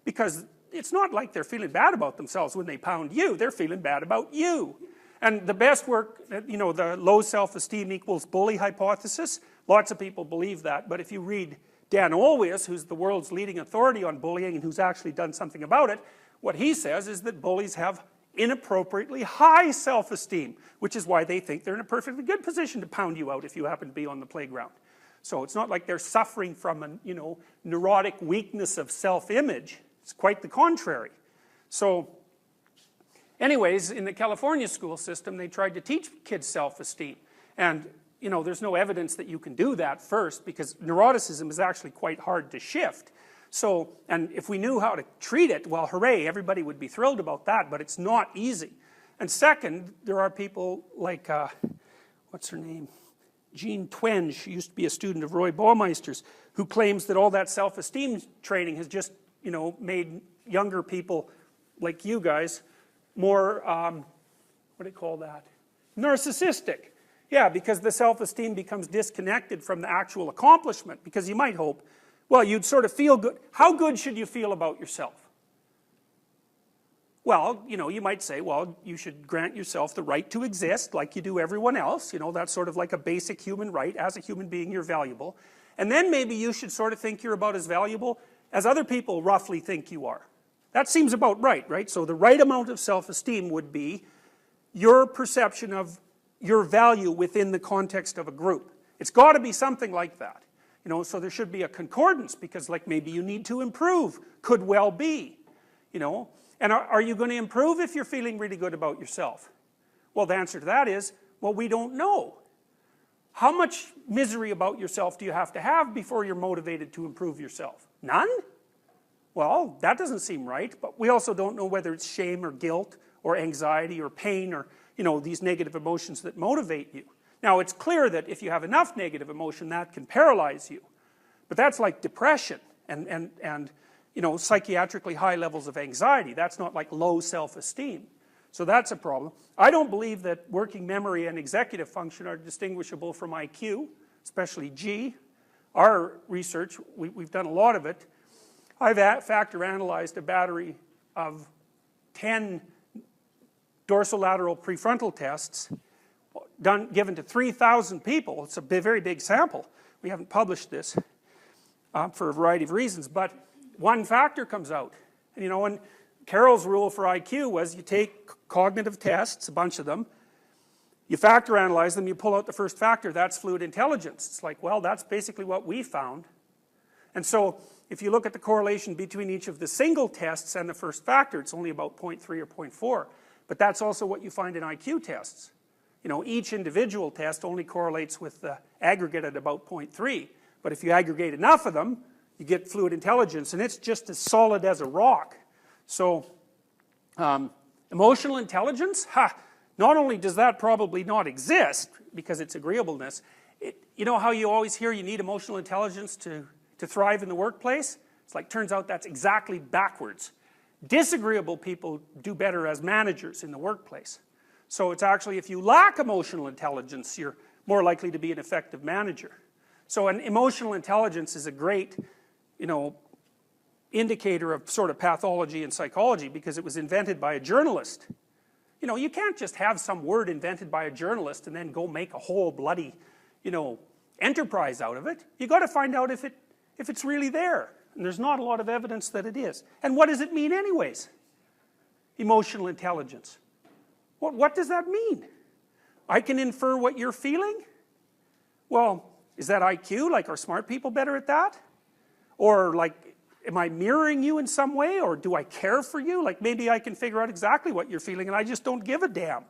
because it's not like they're feeling bad about themselves when they pound you, they're feeling bad about you. And the best work, you know, the low self-esteem equals bully hypothesis, lots of people believe that, but if you read Dan Olweus, who's the world's leading authority on bullying and who's actually done something about it, what he says is that bullies have inappropriately high self-esteem, which is why they think they're in a perfectly good position to pound you out if you happen to be on the playground. So it's not like they're suffering from a, you know, neurotic weakness of self-image. It's quite the contrary. So anyways, in the California school system, they tried to teach kids self-esteem. And, you know, there's no evidence that you can do that first because neuroticism is actually quite hard to shift. So, and if we knew how to treat it, well, hooray, everybody would be thrilled about that, but it's not easy. And second, there are people like, what's her name? Jean Twenge, she used to be a student of Roy Baumeister's, who claims that all that self-esteem training has just, you know, made younger people like you guys more, what do you call that? Narcissistic. Yeah, because the self-esteem becomes disconnected from the actual accomplishment, because you might hope, well, you'd sort of feel good. How good should you feel about yourself? Well, you know, you might say, well, you should grant yourself the right to exist like you do everyone else. You know, that's sort of like a basic human right. As a human being, you're valuable. And then maybe you should sort of think you're about as valuable as other people roughly think you are. That seems about right, right? So the right amount of self-esteem would be your perception of your value within the context of a group. It's got to be something like that. You know, so there should be a concordance because like maybe you need to improve. Could well be, you know. And are you going to improve if you're feeling really good about yourself? Well, the answer to that is, well, we don't know. How much misery about yourself do you have to have before you're motivated to improve yourself? None? Well, that doesn't seem right, but we also don't know whether it's shame or guilt or anxiety or pain or, you know, these negative emotions that motivate you. Now, it's clear that if you have enough negative emotion, that can paralyze you. But that's like depression and you know, psychiatrically high levels of anxiety. That's not like low self-esteem. So that's a problem. I don't believe that working memory and executive function are distinguishable from IQ, especially G. Our research, we've done a lot of it. I've factor analyzed a battery of 10 dorsolateral prefrontal tests given to 3,000 people. It's a very big sample. We haven't published this for a variety of reasons, but one factor comes out. And, you know, and Carroll's rule for IQ was you take cognitive tests, a bunch of them, you factor analyze them, you pull out the first factor, that's fluid intelligence. It's like, well, that's basically what we found. And so if you look at the correlation between each of the single tests and the first factor, it's only about 0.3 or 0.4. But that's also what you find in IQ tests. You know, each individual test only correlates with the aggregate at about 0.3. But if you aggregate enough of them, you get fluid intelligence, and it's just as solid as a rock. So, emotional intelligence, not only does that probably not exist, because it's agreeableness, you know how you always hear you need emotional intelligence to thrive in the workplace? It's like, turns out that's exactly backwards. Disagreeable people do better as managers in the workplace. So it's actually, if you lack emotional intelligence, you're more likely to be an effective manager. So an emotional intelligence is a great, you know, indicator of sort of pathology and psychology because it was invented by a journalist. You know, you can't just have some word invented by a journalist and then go make a whole bloody, you know, enterprise out of it. You got to find out if it's really there. And there's not a lot of evidence that it is. And what does it mean anyways? Emotional intelligence. What does that mean? I can infer what you're feeling? Well, is that IQ? Like, are smart people better at that? Or like, am I mirroring you in some way? Or do I care for you? Like, maybe I can figure out exactly what you're feeling and I just don't give a damn.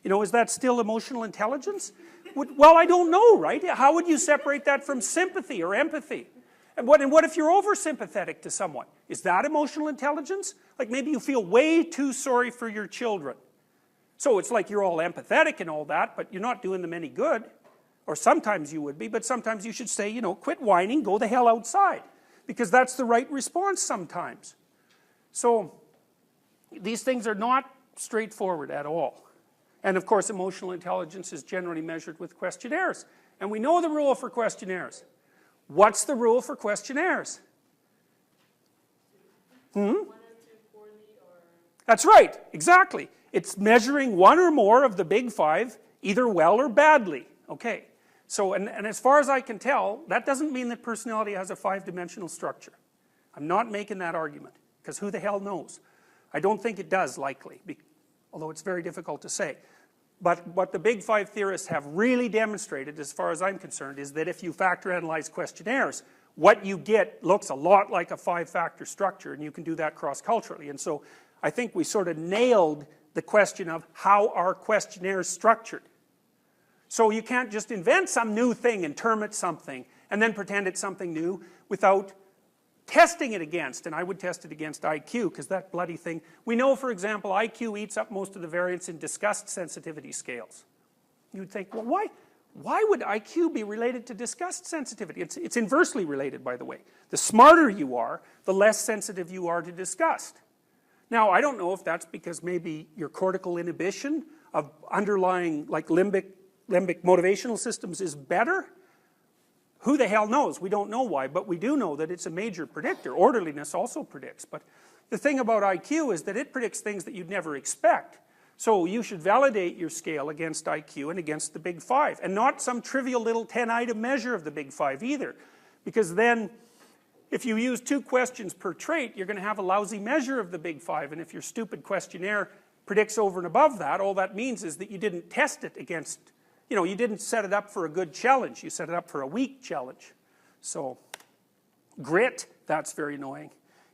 You know, is that still emotional intelligence? Well, I don't know, right? How would you separate that from sympathy or empathy? And what if you're oversympathetic to someone? Is that emotional intelligence? Like maybe you feel way too sorry for your children. So it's like you're all empathetic and all that, but you're not doing them any good. Or sometimes you would be, but sometimes you should say, you know, quit whining, go the hell outside. Because that's the right response sometimes. So these things are not straightforward at all. And of course, emotional intelligence is generally measured with questionnaires. And we know the rule for questionnaires. What's the rule for questionnaires? That's right, exactly. It's measuring one or more of the big five, either well or badly. Okay. So, and as far as I can tell, that doesn't mean that personality has a 5-dimensional structure. I'm not making that argument, because who the hell knows? I don't think it does, likely, although it's very difficult to say. But what the big five theorists have really demonstrated, as far as I'm concerned, is that if you factor analyze questionnaires, what you get looks a lot like a 5-factor structure, and you can do that cross-culturally. And so I think we sort of nailed the question of how are questionnaires structured. So you can't just invent some new thing and term it something, and then pretend it's something new without testing it against, and I would test it against IQ, because that bloody thing, we know, for example, IQ eats up most of the variance in disgust sensitivity scales. You'd think, well, why would IQ be related to disgust sensitivity? It's inversely related, by the way. The smarter you are, the less sensitive you are to disgust. Now, I don't know if that's because maybe your cortical inhibition of underlying, like, limbic motivational systems is better. Who the hell knows? We don't know why, but we do know that it's a major predictor. Orderliness also predicts, but the thing about IQ is that it predicts things that you'd never expect. So you should validate your scale against IQ and against the big five, and not some trivial little 10-item measure of the big five either, because then if you use 2 questions per trait, you're going to have a lousy measure of the big five, and if your stupid questionnaire predicts over and above that, all that means is that you didn't test it against, you know, you didn't set it up for a good challenge, you set it up for a weak challenge. So, grit, that's very annoying.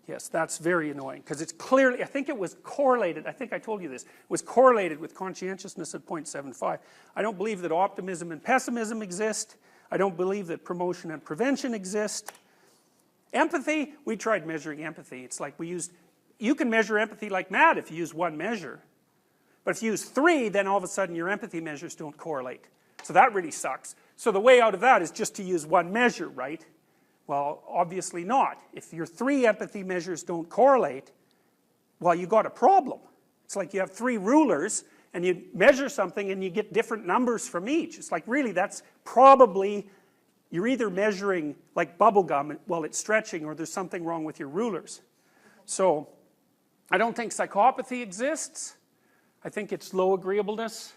Yes, that's very annoying, because it's clearly, I think it was correlated, I think I told you this, it was correlated with conscientiousness at 0.75. I don't believe that optimism and pessimism exist. I don't believe that promotion and prevention exist. Empathy, we tried measuring empathy. It's like we used, you can measure empathy like mad if you use 1 measure. But if you use 3, then all of a sudden your empathy measures don't correlate. So that really sucks. So the way out of that is just to use 1 measure, right? Well, obviously not. If your 3 empathy measures don't correlate, well, you got a problem. It's like you have 3 rulers, and you measure something and you get different numbers from each. It's like, really, that's probably, you're either measuring like bubble gum while it's stretching, or there's something wrong with your rulers. So, I don't think psychopathy exists. I think it's low agreeableness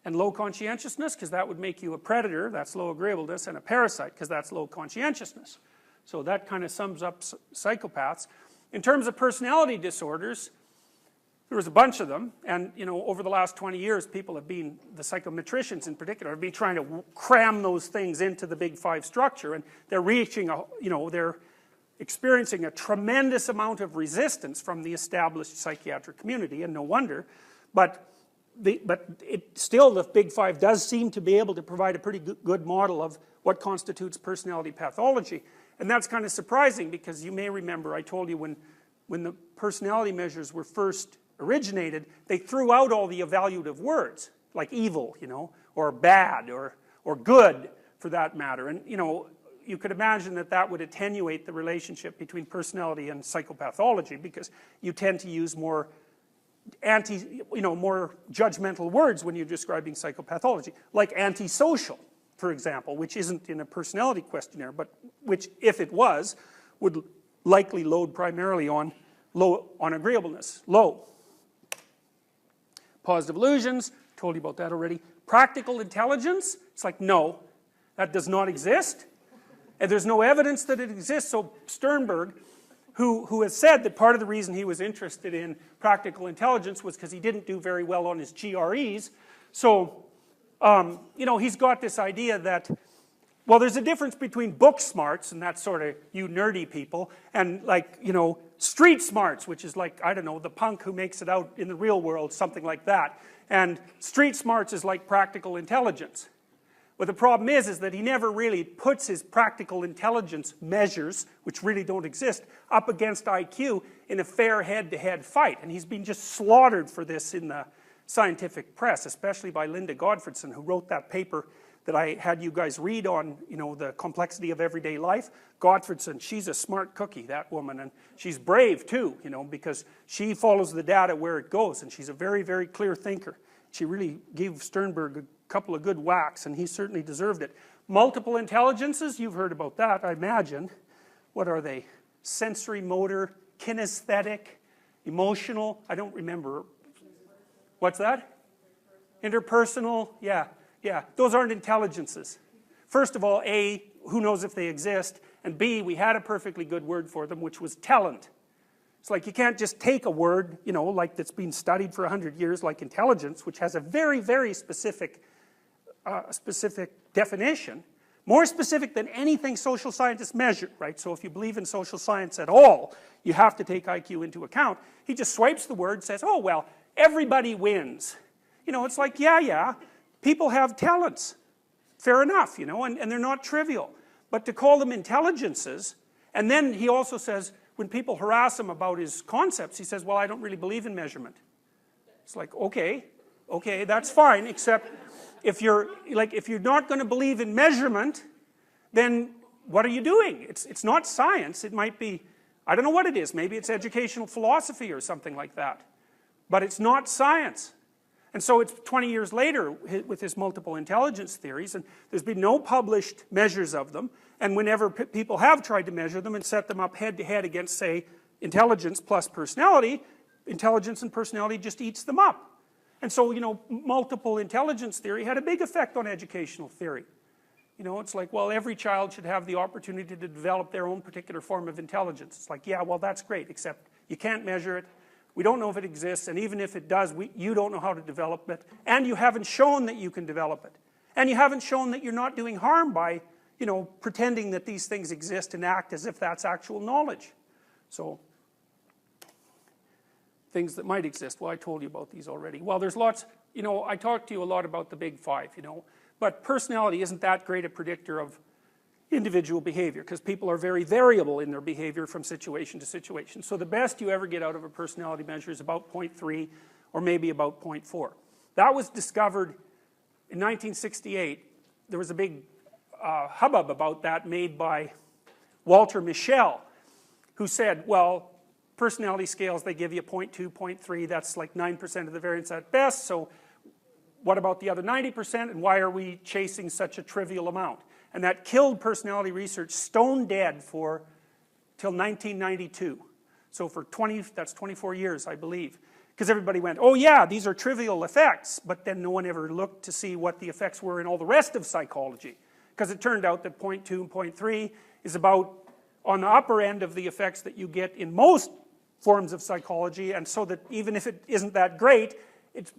and low conscientiousness, because that would make you a predator, that's low agreeableness, and a parasite, because that's low conscientiousness. So that kind of sums up psychopaths. In terms of personality disorders, there was a bunch of them, and you know, over the last 20 years, people have been, the psychometricians in particular, have been trying to cram those things into the big five structure, and they're reaching a, you know, they're experiencing a tremendous amount of resistance from the established psychiatric community, and no wonder, but still the big five does seem to be able to provide a pretty good model of what constitutes personality pathology. And that's kind of surprising, because you may remember I told you when the personality measures were first originated, they threw out all the evaluative words, like evil, you know, or bad, or good, for that matter. And, you know, you could imagine that that would attenuate the relationship between personality and psychopathology, because you tend to use more more judgmental words when you're describing psychopathology, like antisocial, for example, which isn't in a personality questionnaire, but which, if it was, would likely load primarily on agreeableness, low. Positive illusions, told you about that already. Practical intelligence, it's like, no, that does not exist, and there's no evidence that it exists. So Sternberg, who has said that part of the reason he was interested in practical intelligence was because he didn't do very well on his GREs. So, you know, he's got this idea that, well, there's a difference between book smarts, and that's sort of you nerdy people, and like, you know, street smarts, which is like, I don't know, the punk who makes it out in the real world, something like that. And street smarts is like practical intelligence. But the problem is that he never really puts his practical intelligence measures, which really don't exist, up against IQ in a fair head-to-head fight. And he's been just slaughtered for this in the scientific press, especially by Linda Gottfredson, who wrote that paper that I had you guys read on, you know, the complexity of everyday life. Gottfredson, she's a smart cookie, that woman, and she's brave too, you know, because she follows the data where it goes, and she's a very, very clear thinker. She really gave Sternberg a couple of good whacks, and he certainly deserved it. Multiple intelligences, you've heard about that, I imagine. What are they? Sensory, motor, kinesthetic, emotional, I don't remember. What's that? Interpersonal, yeah. Yeah, those aren't intelligences. First of all, A, who knows if they exist, and B, we had a perfectly good word for them, which was talent. It's like you can't just take a word, you know, like that's been studied for 100 years, like intelligence, which has a very, very specific definition, more specific than anything social scientists measure, right? So if you believe in social science at all, you have to take IQ into account. He just swipes the word, says, oh, well, everybody wins. You know, it's like, yeah, people have talents. Fair enough, you know, and they're not trivial. But to call them intelligences, and then he also says, when people harass him about his concepts, he says, well, I don't really believe in measurement. It's like, okay, that's fine, except if you're not going to believe in measurement, then what are you doing? It's not science, it might be, I don't know what it is, maybe it's educational philosophy or something like that. But it's not science. And so it's 20 years later with his multiple intelligence theories, and there's been no published measures of them, and whenever people have tried to measure them and set them up head to head against, say, intelligence plus personality, intelligence and personality just eats them up. And so, you know, multiple intelligence theory had a big effect on educational theory. You know, it's like, well, every child should have the opportunity to develop their own particular form of intelligence. It's like, yeah, well, that's great, except you can't measure it. We don't know if it exists, and even if it does, you don't know how to develop it, and you haven't shown that you can develop it. And you haven't shown that you're not doing harm by, you know, pretending that these things exist and act as if that's actual knowledge. So, things that might exist. Well, I told you about these already. Well, there's lots, you know, I talked to you a lot about the big five, you know, but personality isn't that great a predictor of individual behavior, because people are very variable in their behavior from situation to situation. So the best you ever get out of a personality measure is about 0.3 or maybe about 0.4. That was discovered in 1968. There was a big hubbub about that made by Walter Mischel, who said, well, personality scales, they give you 0.2, 0.3, that's like 9% of the variance at best, so what about the other 90%, and why are we chasing such a trivial amount? And that killed personality research stone dead for till 1992. So for that's 24 years, I believe. Because everybody went, oh yeah, these are trivial effects, but then no one ever looked to see what the effects were in all the rest of psychology. Because it turned out that 0.2 and 0.3 is about on the upper end of the effects that you get in most forms of psychology, and so that even if it isn't that great, it's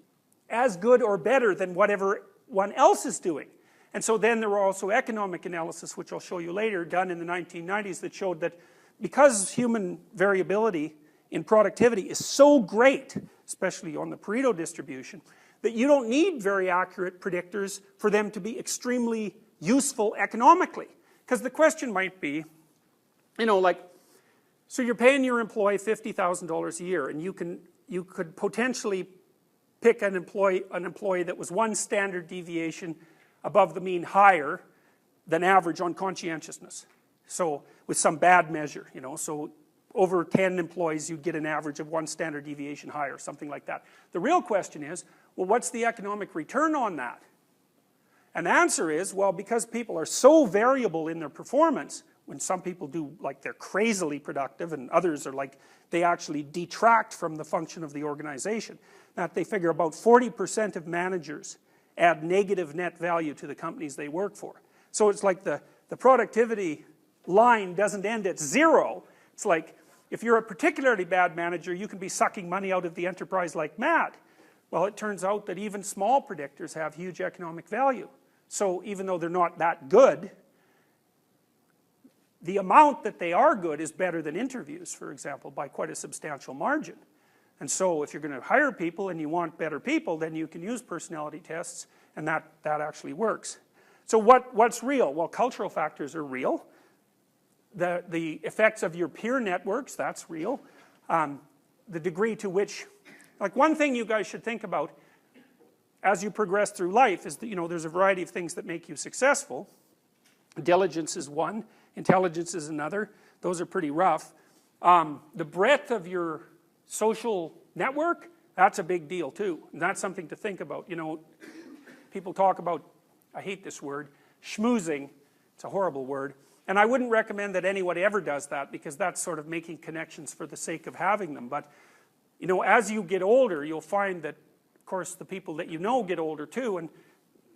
as good or better than whatever one else is doing. And so then there were also economic analysis, which I'll show you later, done in the 1990s that showed that because human variability in productivity is so great, especially on the Pareto distribution, that you don't need very accurate predictors for them to be extremely useful economically. Because the question might be, you know, like, so you're paying your employee $50,000 a year, and you could potentially pick an employee that was one standard deviation above the mean higher than average on conscientiousness. So with some bad measure, you know, so over 10 employees you'd get an average of one standard deviation higher, something like that. The real question is, well, what's the economic return on that? And the answer is, well, because people are so variable in their performance, when some people do, like, they're crazily productive, and others are like, they actually detract from the function of the organization, that they figure about 40% of managers add negative net value to the companies they work for. So it's like the productivity line doesn't end at zero. It's like, if you're a particularly bad manager, you can be sucking money out of the enterprise like mad. Well, it turns out that even small predictors have huge economic value. So even though they're not that good, the amount that they are good is better than interviews, for example, by quite a substantial margin. And so if you're going to hire people and you want better people, then you can use personality tests, and that actually works. So what's real? Well, cultural factors are real. The effects of your peer networks, that's real. The degree to which, like, one thing you guys should think about, as you progress through life, is that, you know, there's a variety of things that make you successful. Diligence is one, intelligence is another. Those are pretty rough. The breadth of your social network, that's a big deal too. And that's something to think about. You know, people talk about, I hate this word, schmoozing. It's a horrible word. And I wouldn't recommend that anyone ever does that, because that's sort of making connections for the sake of having them. But, you know, as you get older, you'll find that, of course, the people that you know get older too, and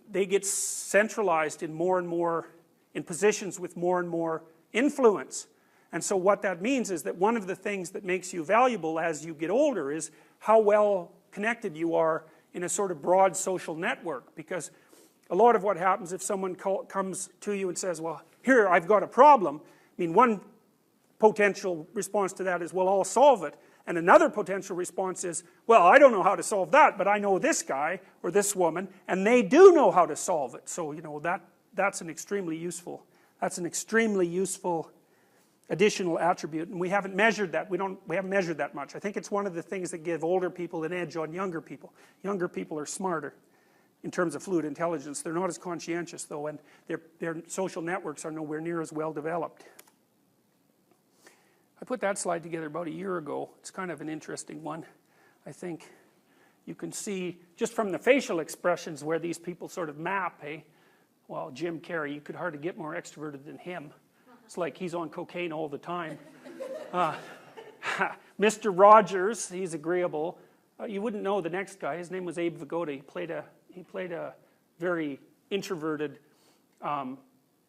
they get centralized in more and more, in positions with more and more influence. And so what that means is that one of the things that makes you valuable as you get older is how well connected you are in a sort of broad social network. Because a lot of what happens if someone comes to you and says, well, here, I've got a problem. I mean, one potential response to that is, well, I'll solve it. And another potential response is, well, I don't know how to solve that, but I know this guy or this woman, and they do know how to solve it. So, you know, that's an extremely useful additional attribute, and we haven't measured that. We haven't measured that much. I think it's one of the things that give older people an edge on younger people. Younger people are smarter in terms of fluid intelligence. They're not as conscientious though, and their social networks are nowhere near as well developed. I put that slide together about a year ago. It's kind of an interesting one. I think you can see just from the facial expressions where these people sort of map, hey? Well, Jim Carrey, you could hardly get more extroverted than him. It's like he's on cocaine all the time. Mr. Rogers, he's agreeable. You wouldn't know the next guy. His name was Abe Vigoda. He played a very introverted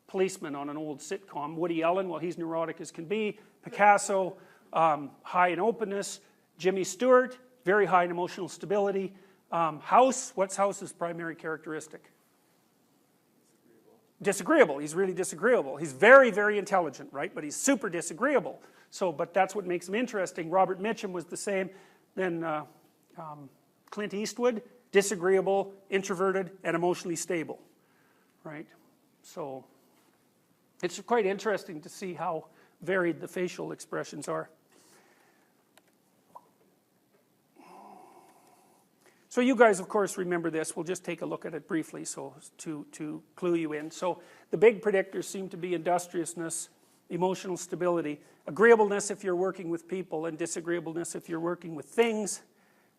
policeman on an old sitcom. Woody Allen, well, he's neurotic as can be. Picasso, high in openness. Jimmy Stewart, very high in emotional stability. House, what's House's primary characteristic? Disagreeable. He's really disagreeable. He's very, very intelligent, right? But he's super disagreeable. So, but that's what makes him interesting. Robert Mitchum was the same. Then Clint Eastwood, disagreeable, introverted, and emotionally stable, right? So it's quite interesting to see how varied the facial expressions are. So you guys, of course, remember this. We'll just take a look at it briefly so to clue you in. So the big predictors seem to be industriousness, emotional stability, agreeableness if you're working with people, and disagreeableness if you're working with things,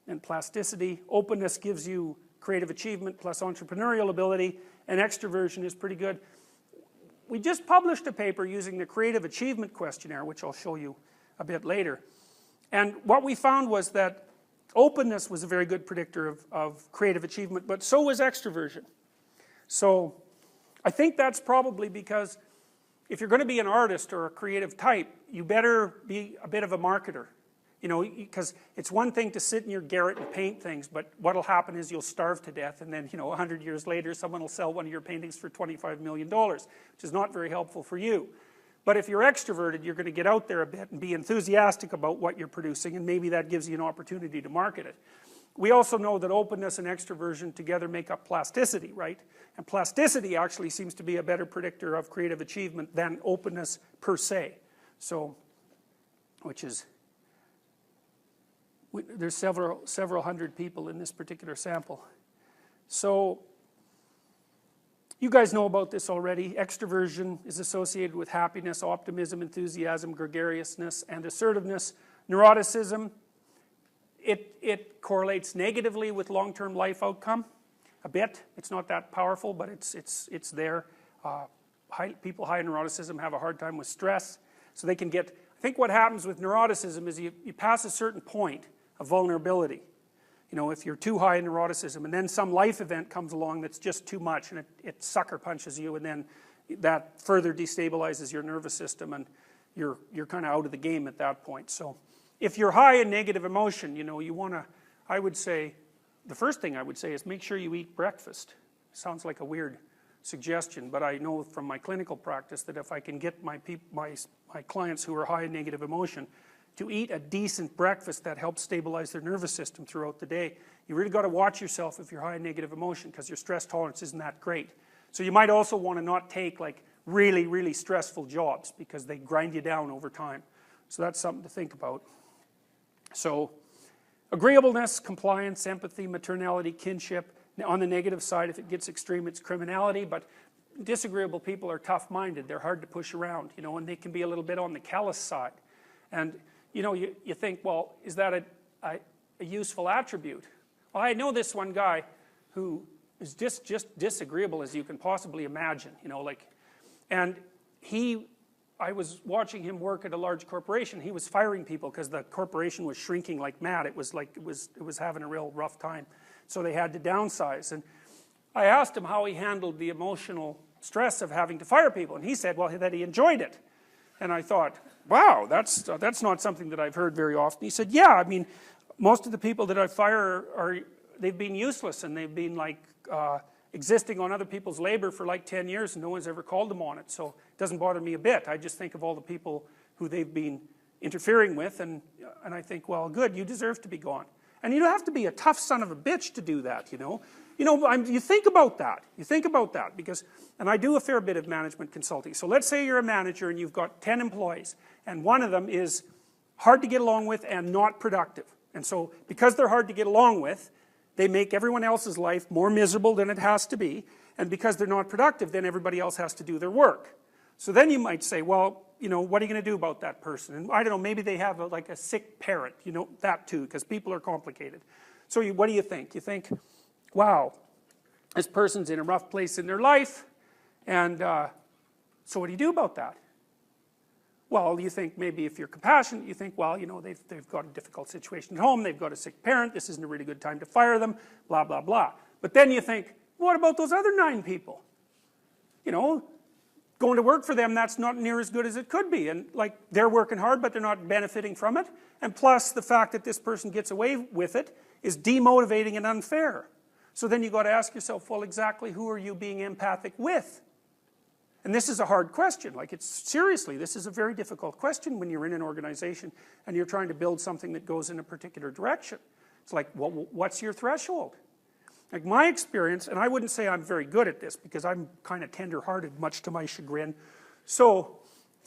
and plasticity. Openness gives you creative achievement plus entrepreneurial ability, and extroversion is pretty good. We just published a paper using the Creative Achievement Questionnaire, which I'll show you a bit later. And what we found was that openness was a very good predictor of creative achievement, but so was extroversion. So I think that's probably because if you're going to be an artist or a creative type, you better be a bit of a marketer. You know, because it's one thing to sit in your garret and paint things, but what'll happen is you'll starve to death, and then, you know, 100 years later, someone will sell one of your paintings for $25 million, which is not very helpful for you. But if you're extroverted, you're going to get out there a bit and be enthusiastic about what you're producing, and maybe that gives you an opportunity to market it. We also know that openness and extroversion together make up plasticity, right? And plasticity actually seems to be a better predictor of creative achievement than openness per se. So, which is, there's several hundred people in this particular sample. So, you guys know about this already. Extroversion is associated with happiness, optimism, enthusiasm, gregariousness, and assertiveness. Neuroticism, it correlates negatively with long-term life outcome a bit. It's not that powerful, but it's there. People high in neuroticism have a hard time with stress, so they can get, I think what happens with neuroticism is you pass a certain point of vulnerability. You know, if you're too high in neuroticism and then some life event comes along that's just too much and it sucker punches you, and then that further destabilizes your nervous system, and you're kind of out of the game at that point. So if you're high in negative emotion, you know, you want to, I would say, the first thing I would say is make sure you eat breakfast. Sounds like a weird suggestion, but I know from my clinical practice that if I can get my clients who are high in negative emotion to eat a decent breakfast, that helps stabilize their nervous system throughout the day. You really got to watch yourself if you're high in negative emotion, because your stress tolerance isn't that great. So you might also want to not take like really, really stressful jobs, because they grind you down over time. So that's something to think about. So agreeableness, compliance, empathy, maternality, kinship, On the negative side, if it gets extreme, it's criminality, but disagreeable people are tough-minded. They're hard to push around, you know, and they can be a little bit on the callous side. And, you know, you think, well, is that a useful attribute? Well, I know this one guy who is just disagreeable as you can possibly imagine, you know, like, and I was watching him work at a large corporation. He was firing people because the corporation was shrinking like mad. It was having a real rough time. So they had to downsize. And I asked him how he handled the emotional stress of having to fire people. And he said, well, that he enjoyed it. And I thought, wow, that's not something that I've heard very often. He said, yeah, I mean, most of the people that I fire they've been useless, and they've been like existing on other people's labor for like 10 years and no one's ever called them on it. So it doesn't bother me a bit. I just think of all the people who they've been interfering with, and I think, well, good, you deserve to be gone. And you don't have to be a tough son of a bitch to do that, you know. You think about that. You think about that because, and I do a fair bit of management consulting. So let's say you're a manager and you've got 10 employees, and one of them is hard to get along with and not productive. And so because they're hard to get along with, they make everyone else's life more miserable than it has to be. And because they're not productive, then everybody else has to do their work. So then you might say, well, you know, what are you going to do about that person? And I don't know, maybe they have like a sick parent, you know, that too, because people are complicated. So what do you think? You think, wow, this person's in a rough place in their life, and so what do you do about that? Well, you think maybe if you're compassionate, you think, well, you know, they've got a difficult situation at home, they've got a sick parent, this isn't a really good time to fire them, blah, blah, blah. But then you think, what about those other 9 people? You know, going to work for them, that's not near as good as it could be. And like, they're working hard, but they're not benefiting from it. And plus, the fact that this person gets away with it is demotivating and unfair. So then you got to ask yourself, well, exactly who are you being empathic with? And this is a hard question. Like, seriously, this is a very difficult question when you're in an organization and you're trying to build something that goes in a particular direction. It's like, well, what's your threshold? Like my experience, and I wouldn't say I'm very good at this because I'm kind of tender-hearted, much to my chagrin.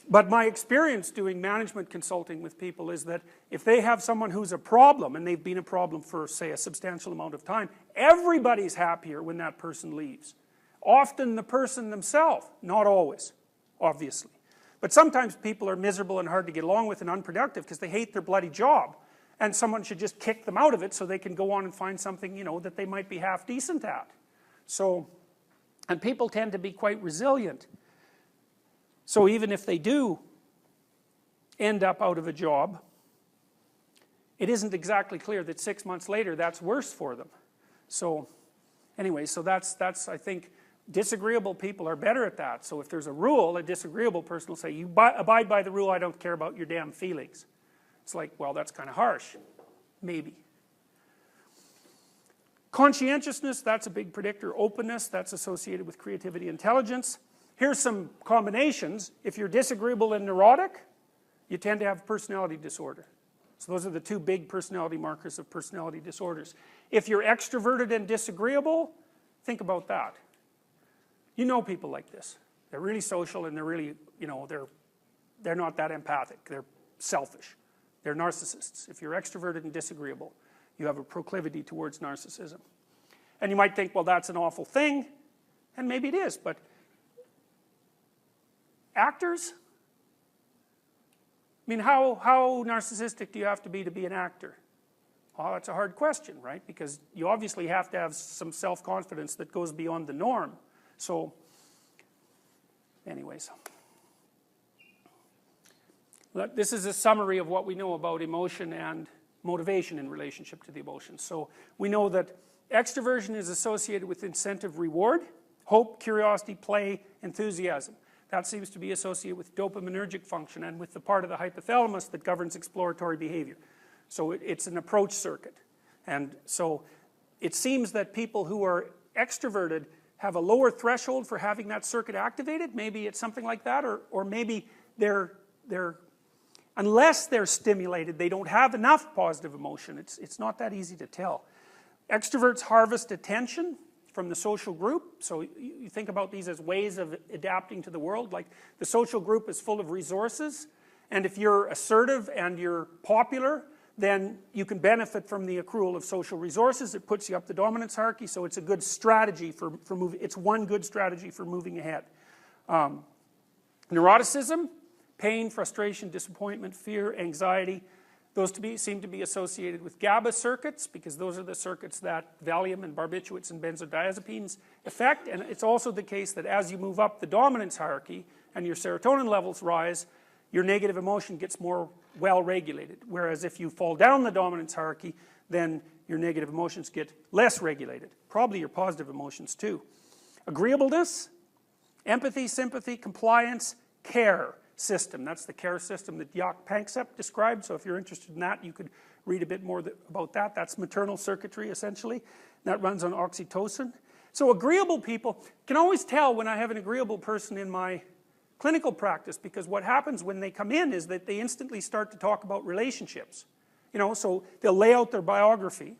But my experience doing management consulting with people is that if they have someone who's a problem, and they've been a problem for, say, a substantial amount of time, everybody's happier when that person leaves. Often the person themselves, not always, obviously. But sometimes people are miserable and hard to get along with and unproductive because they hate their bloody job. And someone should just kick them out of it so they can go on and find something, you know, that they might be half decent at. So, and people tend to be quite resilient. So even if they do end up out of a job, it isn't exactly clear that 6 months later that's worse for them. So anyway, so that's I think, disagreeable people are better at that. So if there's a rule, a disagreeable person will say, you abide by the rule, I don't care about your damn feelings. It's like, well, that's kind of harsh. Maybe. Conscientiousness, that's a big predictor. Openness, that's associated with creativity, intelligence. Here's some combinations. If you're disagreeable and neurotic, you tend to have personality disorder. So those are the 2 big personality markers of personality disorders. If you're extroverted and disagreeable, think about that. You know people like this. They're really social and they're really, you know, they're not that empathic. They're selfish. They're narcissists. If you're extroverted and disagreeable, you have a proclivity towards narcissism. And you might think, well, that's an awful thing, and maybe it is, but actors? I mean, how narcissistic do you have to be an actor? Well, that's a hard question, right? Because you obviously have to have some self-confidence that goes beyond the norm. So, anyways. This is a summary of what we know about emotion and motivation in relationship to the emotions. So we know that extroversion is associated with incentive reward, hope, curiosity, play, enthusiasm. That seems to be associated with dopaminergic function and with the part of the hypothalamus that governs exploratory behavior. So it's an approach circuit. And so it seems that people who are extroverted have a lower threshold for having that circuit activated. Maybe it's something like that, or maybe unless they're stimulated, they don't have enough positive emotion. It's not that easy to tell. Extroverts harvest attention from the social group. So you think about these as ways of adapting to the world. Like the social group is full of resources, and if you're assertive and you're popular, then you can benefit from the accrual of social resources. It puts you up the dominance hierarchy, so it's a good strategy for moving. It's one good strategy for moving ahead. Neuroticism, pain, frustration, disappointment, fear, anxiety, those seem to be associated with GABA circuits, because those are the circuits that Valium and barbiturates and benzodiazepines affect. And it's also the case that as you move up the dominance hierarchy and your serotonin levels rise, your negative emotion gets more well regulated. Whereas if you fall down the dominance hierarchy, then your negative emotions get less regulated. Probably your positive emotions too. Agreeableness, empathy, sympathy, compliance, care system. That's the care system that Jaak Panksepp described. So if you're interested in that, you could read a bit more about that. That's maternal circuitry, essentially. That runs on oxytocin. So agreeable people, can always tell when I have an agreeable person in my clinical practice, because what happens when they come in is that they instantly start to talk about relationships. You know, so they'll lay out their biography,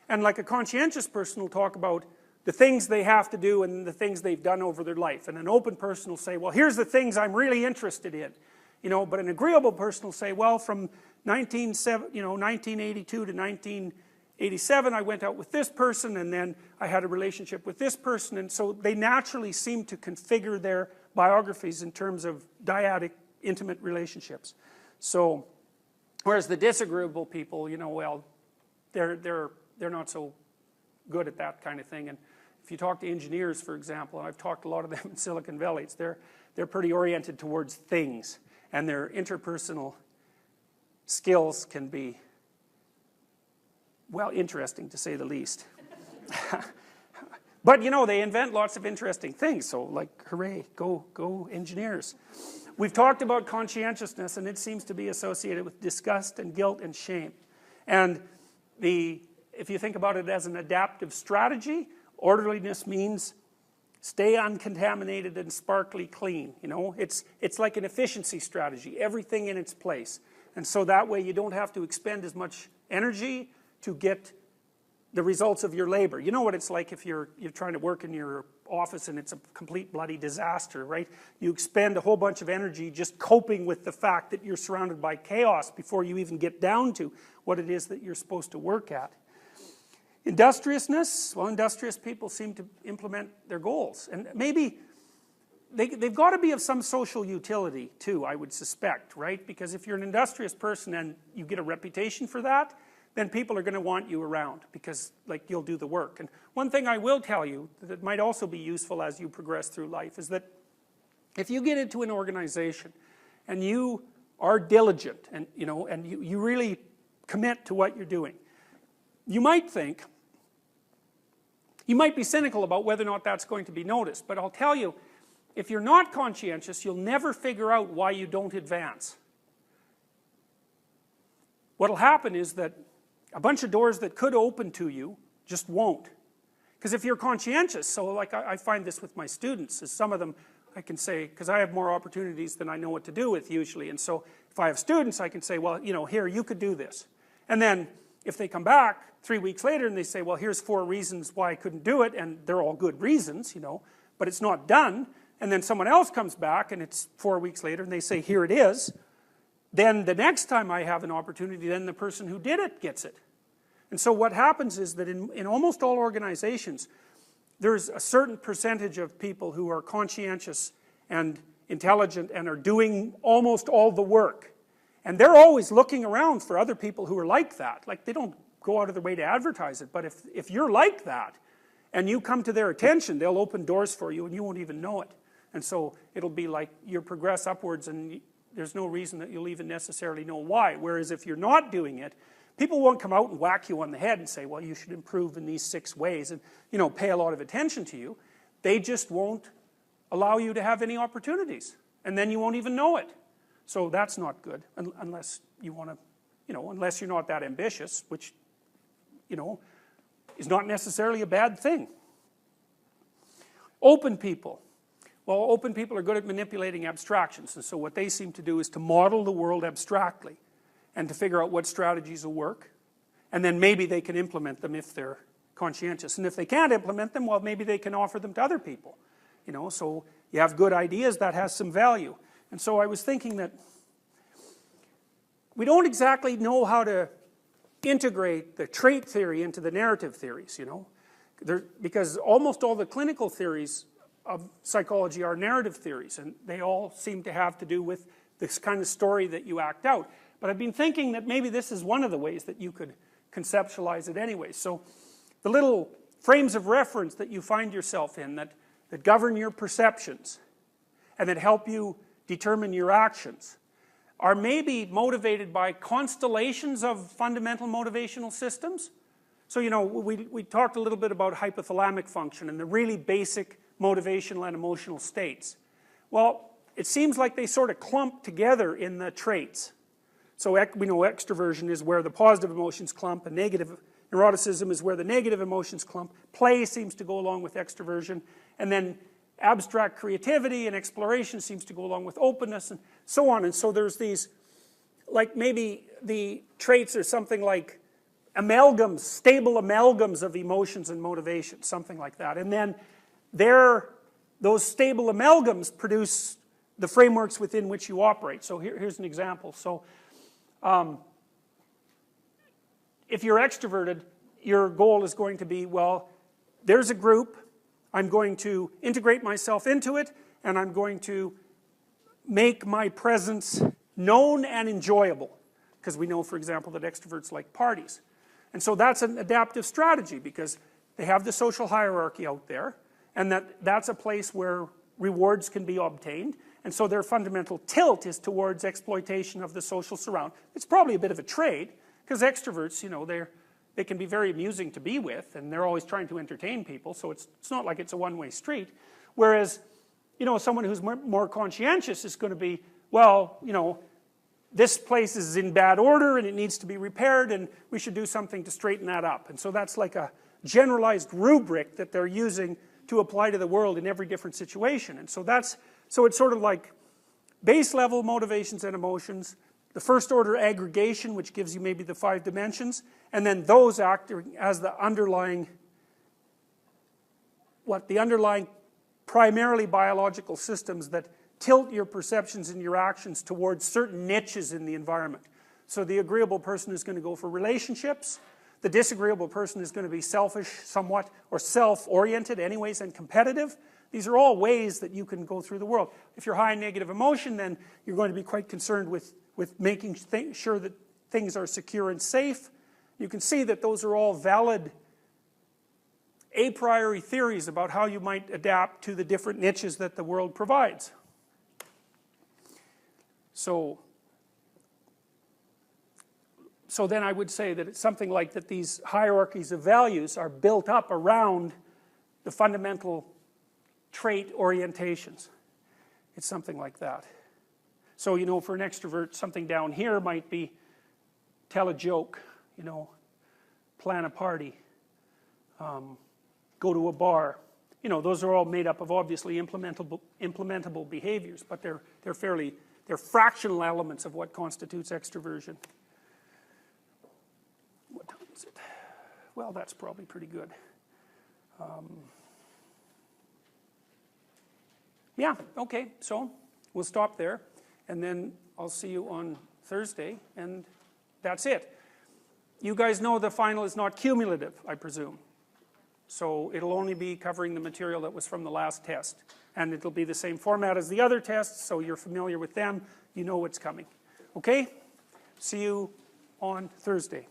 and like a conscientious person will talk about the things they have to do and the things they've done over their life. And an open person will say, well, here's the things I'm really interested in. You know, but an agreeable person will say, well, from 1982 to 1987, I went out with this person, and then I had a relationship with this person. And so they naturally seem to configure their biographies in terms of dyadic, intimate relationships. So, whereas the disagreeable people, you know, well, they're not so good at that kind of thing. And if you talk to engineers, for example, and I've talked to a lot of them in Silicon Valley, they're pretty oriented towards things, and their interpersonal skills can be, well, interesting to say the least. But you know, they invent lots of interesting things, so like, hooray, go engineers. We've talked about conscientiousness, and it seems to be associated with disgust and guilt and shame. And if you think about it as an adaptive strategy, orderliness means stay uncontaminated and sparkly clean. You know, it's like an efficiency strategy, everything in its place. And so that way you don't have to expend as much energy to get the results of your labor. You know what it's like if you're trying to work in your office and it's a complete bloody disaster, right? You expend a whole bunch of energy just coping with the fact that you're surrounded by chaos before you even get down to what it is that you're supposed to work at. Industriousness, well, industrious people seem to implement their goals. And maybe they've got to be of some social utility too, I would suspect, right? Because if you're an industrious person and you get a reputation for that, then people are going to want you around because, like, you'll do the work. And one thing I will tell you that might also be useful as you progress through life is that if you get into an organization and you are diligent and you really commit to what you're doing, you might be cynical about whether or not that's going to be noticed. But I'll tell you, if you're not conscientious, you'll never figure out why you don't advance. What'll happen is that a bunch of doors that could open to you just won't. Because if you're conscientious, so like I find this with my students, is some of them I can say, because I have more opportunities than I know what to do with usually, and so if I have students I can say, well, you know, here, you could do this. And then if they come back 3 weeks later and they say, well, here's 4 reasons why I couldn't do it, and they're all good reasons, you know, but it's not done, and then someone else comes back and it's 4 weeks later and they say, here it is, then the next time I have an opportunity, then the person who did it gets it. And so what happens is that in almost all organizations, there's a certain percentage of people who are conscientious and intelligent and are doing almost all the work. And they're always looking around for other people who are like that. Like, they don't go out of their way to advertise it, but if you're like that and you come to their attention, they'll open doors for you and you won't even know it. And so it'll be like you progress upwards and there's no reason that you'll even necessarily know why. Whereas if you're not doing it, people won't come out and whack you on the head and say, well, you should improve in these 6 ways and, you know, pay a lot of attention to you. They just won't allow you to have any opportunities. And then you won't even know it. So that's not good, unless you want to, you know, unless you're not that ambitious, which, you know, is not necessarily a bad thing. Open people. Well, open people are good at manipulating abstractions, and so what they seem to do is to model the world abstractly and to figure out what strategies will work, and then maybe they can implement them if they're conscientious. And if they can't implement them, well, maybe they can offer them to other people. You know, so you have good ideas, that has some value. And so I was thinking that we don't exactly know how to integrate the trait theory into the narrative theories, you know. Because almost all the clinical theories of psychology are narrative theories, and they all seem to have to do with this kind of story that you act out. But I've been thinking that maybe this is one of the ways that you could conceptualize it anyway. So the little frames of reference that you find yourself in that govern your perceptions and that help you determine your actions are maybe motivated by constellations of fundamental motivational systems. So, you know, we talked a little bit about hypothalamic function and the really basic motivational and emotional states. Well, it seems like they sort of clump together in the traits. So we know extroversion is where the positive emotions clump, and negative neuroticism is where the negative emotions clump. Play seems to go along with extroversion, and then abstract creativity and exploration seems to go along with openness, and so on. And so there's these, like maybe the traits are something like amalgams, stable amalgams of emotions and motivations, something like that. And then those stable amalgams produce the frameworks within which you operate. So here's an example. So if you're extroverted, your goal is going to be, well, there's a group, I'm going to integrate myself into it, and I'm going to make my presence known and enjoyable. Because we know, for example, that extroverts like parties. And so that's an adaptive strategy, because they have the social hierarchy out there, and that's a place where rewards can be obtained, and so their fundamental tilt is towards exploitation of the social surround. It's probably a bit of a trade, because extroverts, you know, they can be very amusing to be with, and they're always trying to entertain people, so it's not like it's a one-way street. Whereas, you know, someone who's more conscientious is going to be, well, you know, this place is in bad order and it needs to be repaired, and we should do something to straighten that up. And so that's like a generalized rubric that they're using to apply to the world in every different situation. And so it's sort of like base level motivations and emotions, the first order aggregation, which gives you maybe the 5 dimensions, and then those acting as the underlying primarily biological systems that tilt your perceptions and your actions towards certain niches in the environment. So the agreeable person is going to go for relationships, the disagreeable person is going to be selfish somewhat, or self-oriented anyways, and competitive. These are all ways that you can go through the world. If you're high in negative emotion, then you're going to be quite concerned with making sure that things are secure and safe. You can see that those are all valid a priori theories about how you might adapt to the different niches that the world provides. So then I would say that it's something like that these hierarchies of values are built up around the fundamental trait orientations. It's something like that. So, you know, for an extrovert, something down here might be tell a joke, you know, plan a party, go to a bar. You know, those are all made up of obviously implementable behaviors, but they're fractional elements of what constitutes extroversion. What time is it? Well, that's probably pretty good. Yeah, okay, so we'll stop there, and then I'll see you on Thursday, and that's it. You guys know the final is not cumulative, I presume. So it'll only be covering the material that was from the last test. And it'll be the same format as the other tests, so you're familiar with them, you know what's coming. Okay? See you on Thursday.